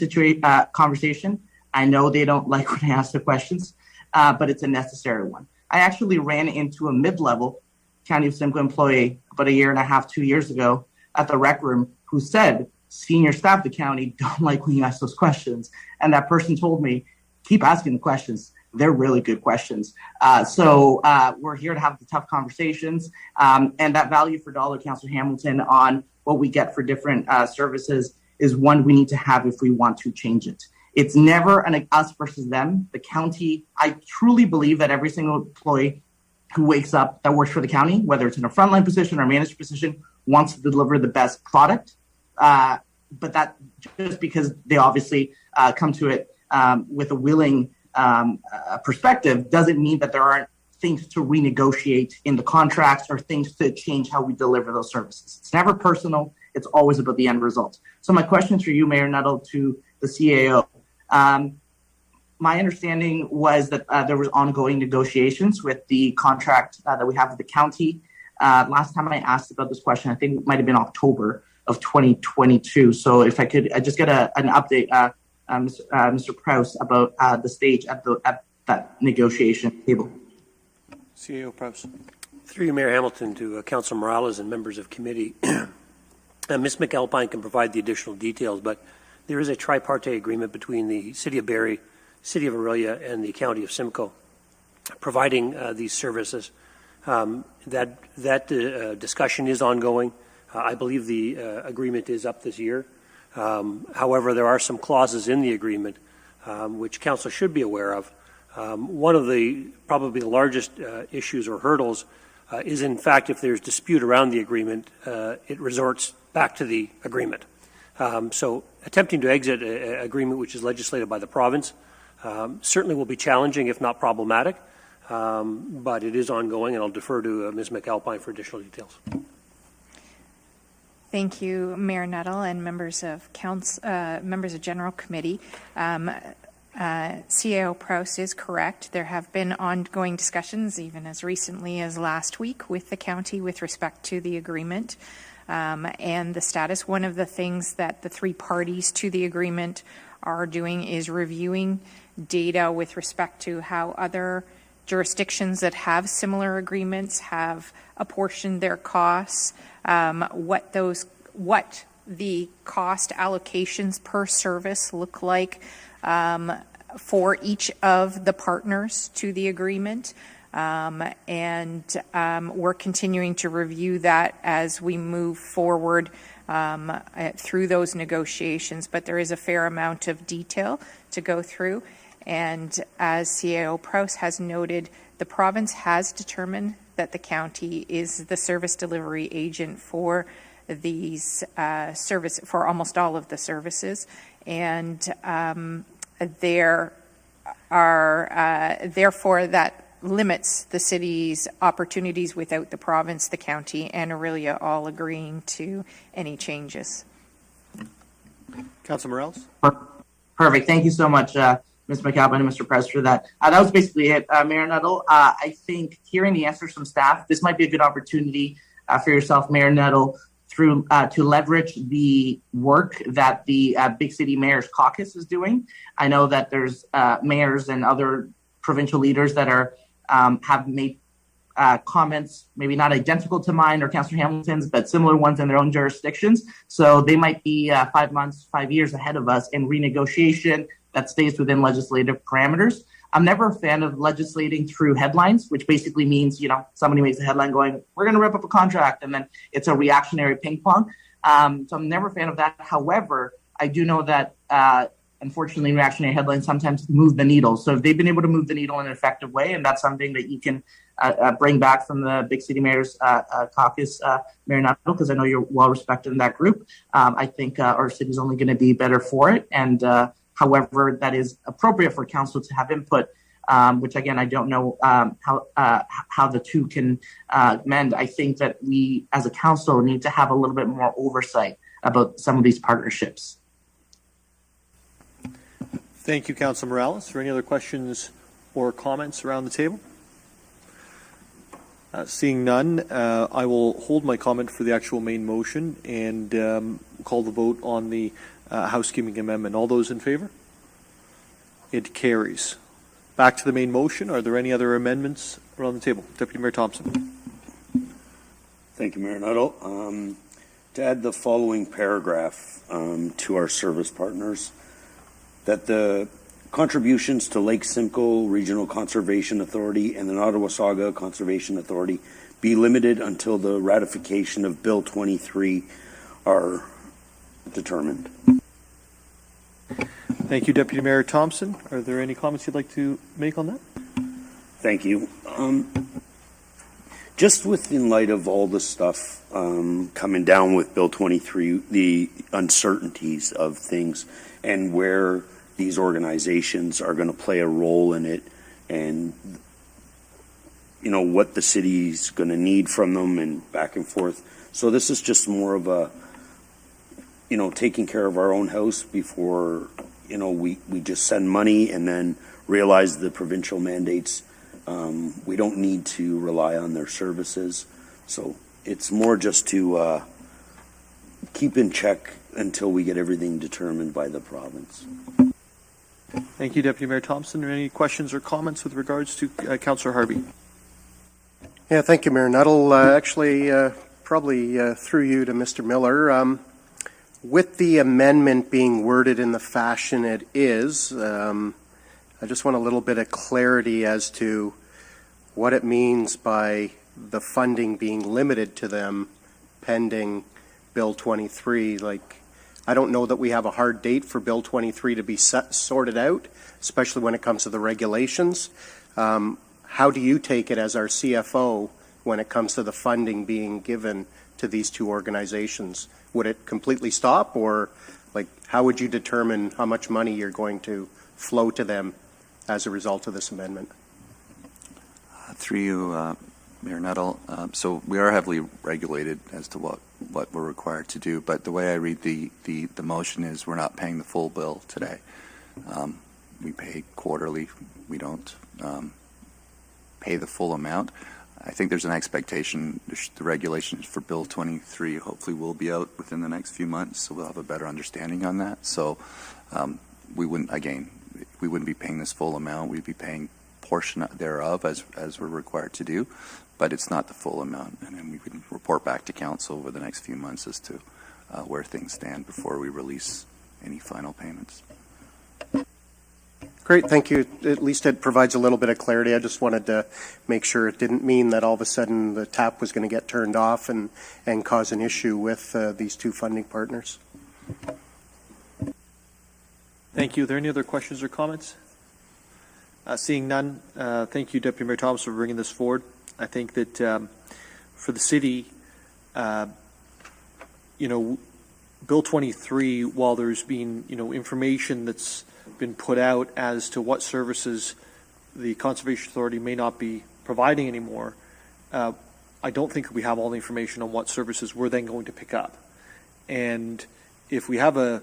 conversation. I know they don't like when I ask the questions, but it's a necessary one. I actually ran into a mid-level County of Simcoe employee about 1.5 years, 2 years ago at the rec room who said, senior staff of the county don't like when you ask those questions. And that person told me, keep asking the questions. They're really good questions. So we're here to have the tough conversations. And that value for dollar, Councillor Hamilton, on what we get for different services is one we need to have if we want to change it. It's never an us versus them. The county, I truly believe that every single employee who wakes up that works for the county, whether it's in a frontline position or a managed position, wants to deliver the best product. But that just because they obviously come to it with a willing perspective doesn't mean that there aren't things to renegotiate in the contracts or things to change how we deliver those services. It's never personal. It's always about the end result. So my question for you, Mayor Nuttall, to the CAO. My understanding was that there was ongoing negotiations with the contract that we have with the county. Last time I asked about this question, I think it might have been October of 2022. So if I could just get an update, Mr. Prowse, about the stage at that negotiation table. CAO Prowse. Through you, Mayor Hamilton, to Councillor Morales and members of committee. Ms. McAlpine can provide the additional details, but there is a tripartite agreement between the City of Barrie, City of Aurelia, and the County of Simcoe providing these services. That discussion is ongoing. I believe the agreement is up this year. However, there are some clauses in the agreement which Council should be aware of. One of the probably the largest issues or hurdles is, in fact, if there's dispute around the agreement, it resorts back to the agreement. So attempting to exit an agreement which is legislated by the province certainly will be challenging, if not problematic, but it is ongoing, and I'll defer to Ms. McAlpine for additional details. Thank you, Mayor Nuttall and members of members of General Committee. CAO Prowse is correct. There have been ongoing discussions, even as recently as last week, with the county with respect to the agreement and the status. One of the things that the three parties to the agreement are doing is reviewing data with respect to how other jurisdictions that have similar agreements have apportioned their costs, what the cost allocations per service look like for each of the partners to the agreement. And we're continuing to review that as we move forward through those negotiations. But there is a fair amount of detail to go through. And as CAO Prowse has noted, the province has determined that the county is the service delivery agent for these for almost all of the services. And there are therefore that limits the city's opportunities without the province, the county, and Orillia all agreeing to any changes. Councillor Morales? Perfect. Thank you so much, Ms. McAlpine and Mr. Press, for that. That was basically it, Mayor Nuttall. I think hearing the answers from staff, this might be a good opportunity for yourself, Mayor Nuttall, through to leverage the work that the Big City Mayors Caucus is doing. I know that there's mayors and other provincial leaders that are have made comments, maybe not identical to mine or Councillor Hamilton's, but similar ones in their own jurisdictions. So they might be 5 months, 5 years ahead of us in renegotiation that stays within legislative parameters. I'm never a fan of legislating through headlines, which basically means, you know, somebody makes a headline going, we're going to rip up a contract, and then it's a reactionary ping pong. So I'm never a fan of that. However, I do know that unfortunately, reactionary headlines sometimes move the needle. So if they've been able to move the needle in an effective way, and that's something that you can bring back from the Big City Mayors Caucus, Mayor Nuttall, because I know you're well respected in that group. I think our city is only going to be better for it. And however, that is appropriate for council to have input, which again, I don't know how the two can mend. I think that we as a council need to have a little bit more oversight about some of these partnerships. Thank you, Councillor Morales. Are there any other questions or comments around the table? Seeing none, I will hold my comment for the actual main motion and call the vote on the housekeeping amendment. All those in favor? It carries. Back to the main motion. Are there any other amendments around the table? Deputy Mayor Thompson. Thank you, Mayor Nuttall. To add the following paragraph to our service partners, that the contributions to Lake Simcoe Regional Conservation Authority and the Nottawasaga Conservation Authority be limited until the ratification of Bill 23 are determined. Thank you, Deputy Mayor Thompson. Are there any comments you'd like to make on that? Thank you. Just within light of all the stuff coming down with Bill 23, the uncertainties of things and where these organizations are going to play a role in it, and you know what the city's going to need from them, and back and forth. So this is just more of a, you know, taking care of our own house before, you know, we just send money and then realize the provincial mandates. We don't need to rely on their services. So it's more just to keep in check until we get everything determined by the province. Thank you, Deputy Mayor Thompson. Are there any questions or comments with regards to Councillor Harvey? Yeah, thank you, Mayor Nuttall. Actually, probably through you to Mr. Miller. With the amendment being worded in the fashion it is, I just want a little bit of clarity as to what it means by the funding being limited to them pending Bill 23. Like, I don't know that we have a hard date for Bill 23 to be sorted out, especially when it comes to the regulations. How do you take it as our CFO when it comes to the funding being given to these two organizations? Would it completely stop, or like how would you determine how much money you're going to flow to them as a result of this amendment? Through you, Mayor Nuttall, so we are heavily regulated as to what we're required to do, but the way I read the motion is we're not paying the full bill today. We pay quarterly. We don't pay the full amount. I think there's an expectation the regulations for Bill 23 hopefully will be out within the next few months, so we'll have a better understanding on that. So we wouldn't be paying this full amount. We'd be paying portion thereof as we're required to do, but it's not the full amount. And then we would report back to council over the next few months as to where things stand before we release any final payments. Great, thank you. At least it provides a little bit of clarity. I just wanted to make sure it didn't mean that all of a sudden the tap was going to get turned off and cause an issue with these two funding partners. Thank you. Are there any other questions or comments? Seeing none, thank you, Deputy Mayor Thompson, for bringing this forward. I think that for the city, you know, Bill 23, while there's been, you know, information that's been put out as to what services the Conservation Authority may not be providing anymore, I don't think we have all the information on what services we're then going to pick up. And if we have a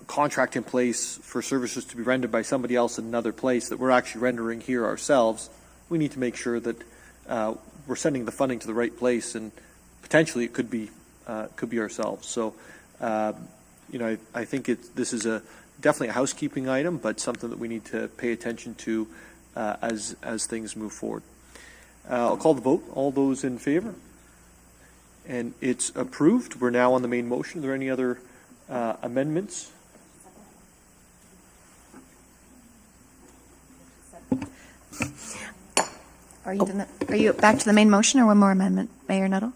contract in place for services to be rendered by somebody else in another place that we're actually rendering here ourselves, we need to make sure that we're sending the funding to the right place, and potentially it could be ourselves. So, I think this is definitely a housekeeping item, but something that we need to pay attention to as things move forward. I'll call the vote. All those in favor? And it's approved. We're now on the main motion. Are there any other amendments? Are you back to the main motion or one more amendment, Mayor Nuttall?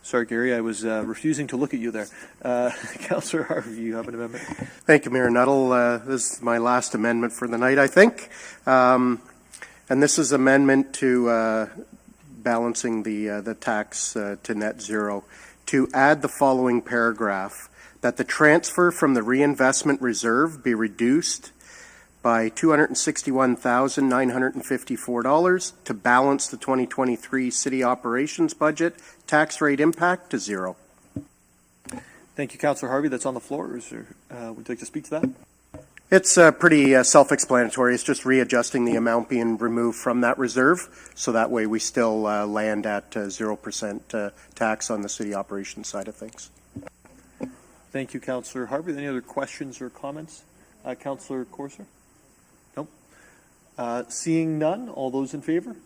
Sorry, Gary, I was refusing to look at you there. Councillor Harvey, you have an amendment. Thank you, Mayor Nuttall. This is my last amendment for the night, I think. And this is amendment to balancing the tax to net zero, to add the following paragraph, that the transfer from the reinvestment reserve be reduced by $261,954 to balance the 2023 city operations budget, tax rate impact to zero. Thank you, Councillor Harvey. That's on the floor. Is there, would you like to speak to that? It's pretty self-explanatory. It's just readjusting the amount being removed from that reserve, so that way we still land at 0% tax on the city operations side of things. Thank you, Councillor Harvey. Any other questions or comments? Councillor Courser? No? Seeing none, all those in favor?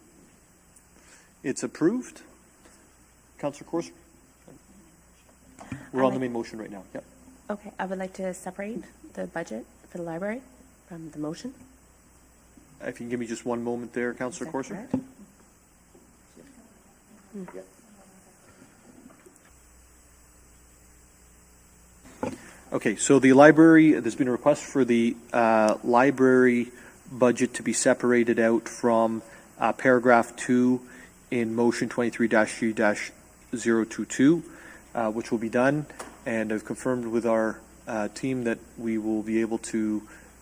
It's approved. Councillor Courser? We're on the main motion right now. Yep. Okay, I would like to separate the budget for the library from the motion. If you can give me just one moment there, Councillor Courser. Okay, so the library, there's been a request for the library budget to be separated out from paragraph 2 in motion 23-G-022, which will be done, and I've confirmed with our team that we will be able to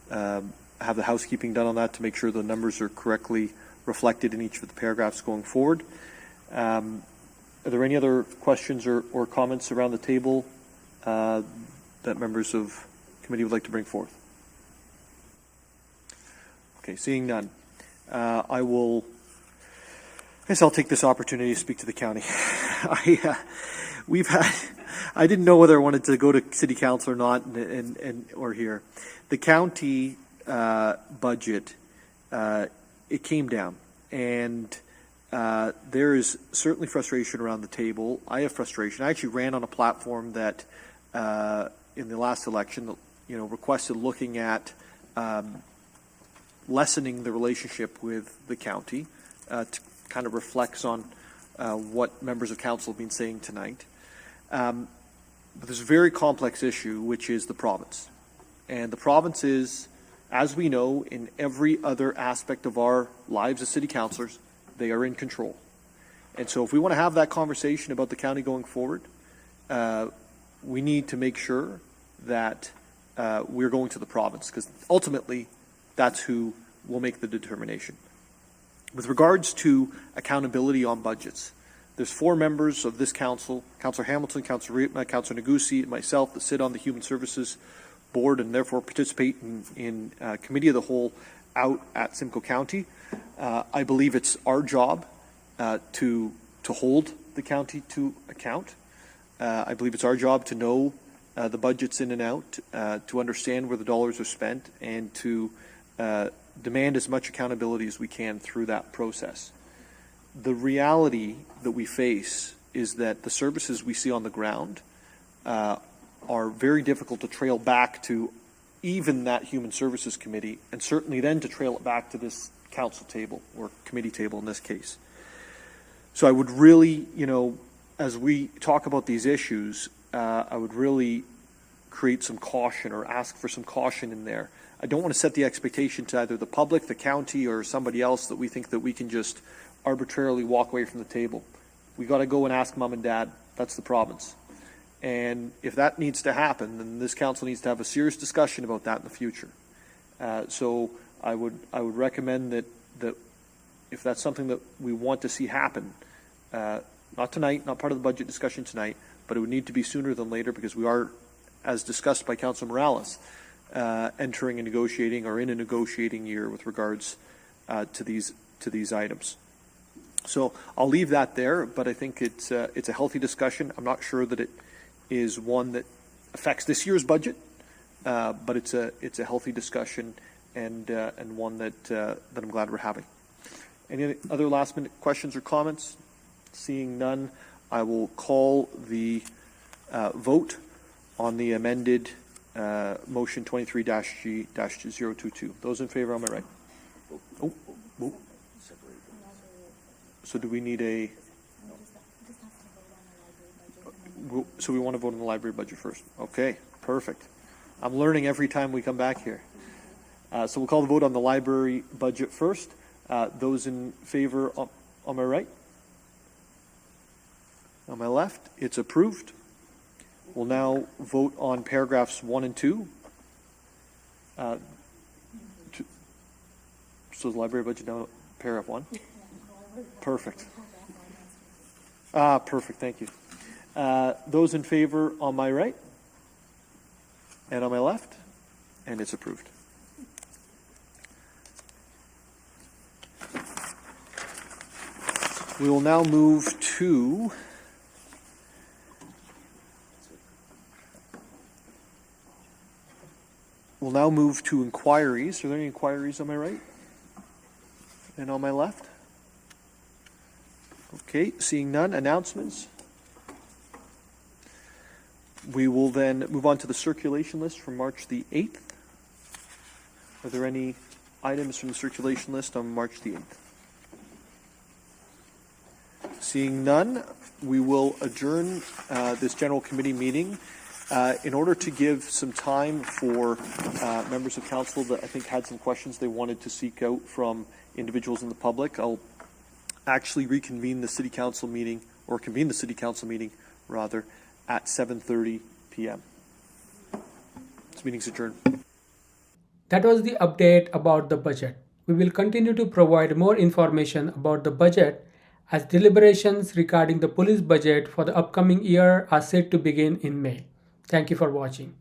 have the housekeeping done on that to make sure the numbers are correctly reflected in each of the paragraphs going forward. Are there any other questions or comments around the table that members of committee would like to bring forth? Okay, seeing none. I guess I'll take this opportunity to speak to the county. I didn't know whether I wanted to go to city council or not, or here. The county budget, it came down, and there is certainly frustration around the table. I have frustration. I actually ran on a platform that in the last election, requested looking at lessening the relationship with the county, to kind of reflects on what members of council have been saying tonight. But there's a very complex issue, which is the province. And the province is, as we know, in every other aspect of our lives as city councillors, they are in control. And so if we want to have that conversation about the county going forward, we need to make sure that we're going to the province, because ultimately that's who will make the determination. With regards to accountability on budgets, there's 4 members of this council, Councillor Hamilton, Councillor Riepma, Councillor Negussi, and myself, that sit on the Human Services Board and therefore participate in Committee of the Whole out at Simcoe County. I believe it's our job to hold the county to account. I believe it's our job to know the budgets in and out, to understand where the dollars are spent, and to demand as much accountability as we can through that process. The reality that we face is that the services we see on the ground are very difficult to trail back to even that Human Services Committee, and certainly then to trail it back to this council table, or committee table in this case. So I would really, as we talk about these issues, I would really create some caution, or ask for some caution in there. I don't want to set the expectation to either the public, the county, or somebody else that we think that we can just arbitrarily walk away from the table. We got to go and ask mom and dad. That's the province. And if that needs to happen, then this council needs to have a serious discussion about that in the future. So I would recommend that if that's something that we want to see happen, not tonight, not part of the budget discussion tonight, but it would need to be sooner than later, because we are, as discussed by Councillor Morales, entering a negotiating or in a negotiating year with regards to these items. So I'll leave that there, but I think it's a healthy discussion. I'm not sure that it is one that affects this year's budget, but it's a healthy discussion and one that I'm glad we're having. Any other last minute questions or comments? Seeing none, I will call the vote on the amended motion 23-G-022. Those in favor on my right. Oh. So do we need a? So we want to vote on the library budget first. Okay, perfect. I'm learning every time we come back here. So we'll call the vote on the library budget first. Those in favor on my right? On my left? It's approved. We'll now vote on paragraphs 1 and 2. So the library budget now, paragraph 1? Perfect. Perfect, thank you. Those in favor on my right? And on my left? And it's approved. We will now move to inquiries. Are there any inquiries on my right? And on my left? Okay, seeing none. Announcements. We will then move on to the circulation list for March the 8th. Are there any items from the circulation list on March the 8th? Seeing none, we will adjourn this general committee meeting in order to give some time for members of council that I think had some questions they wanted to seek out from individuals in the public. I'll actually reconvene the city council meeting, or convene the city council meeting rather, at 7:30 p.m. This meeting's adjourned. That was the update about the budget. We will continue to provide more information about the budget as deliberations regarding the police budget for the upcoming year are set to begin in May. Thank you for watching.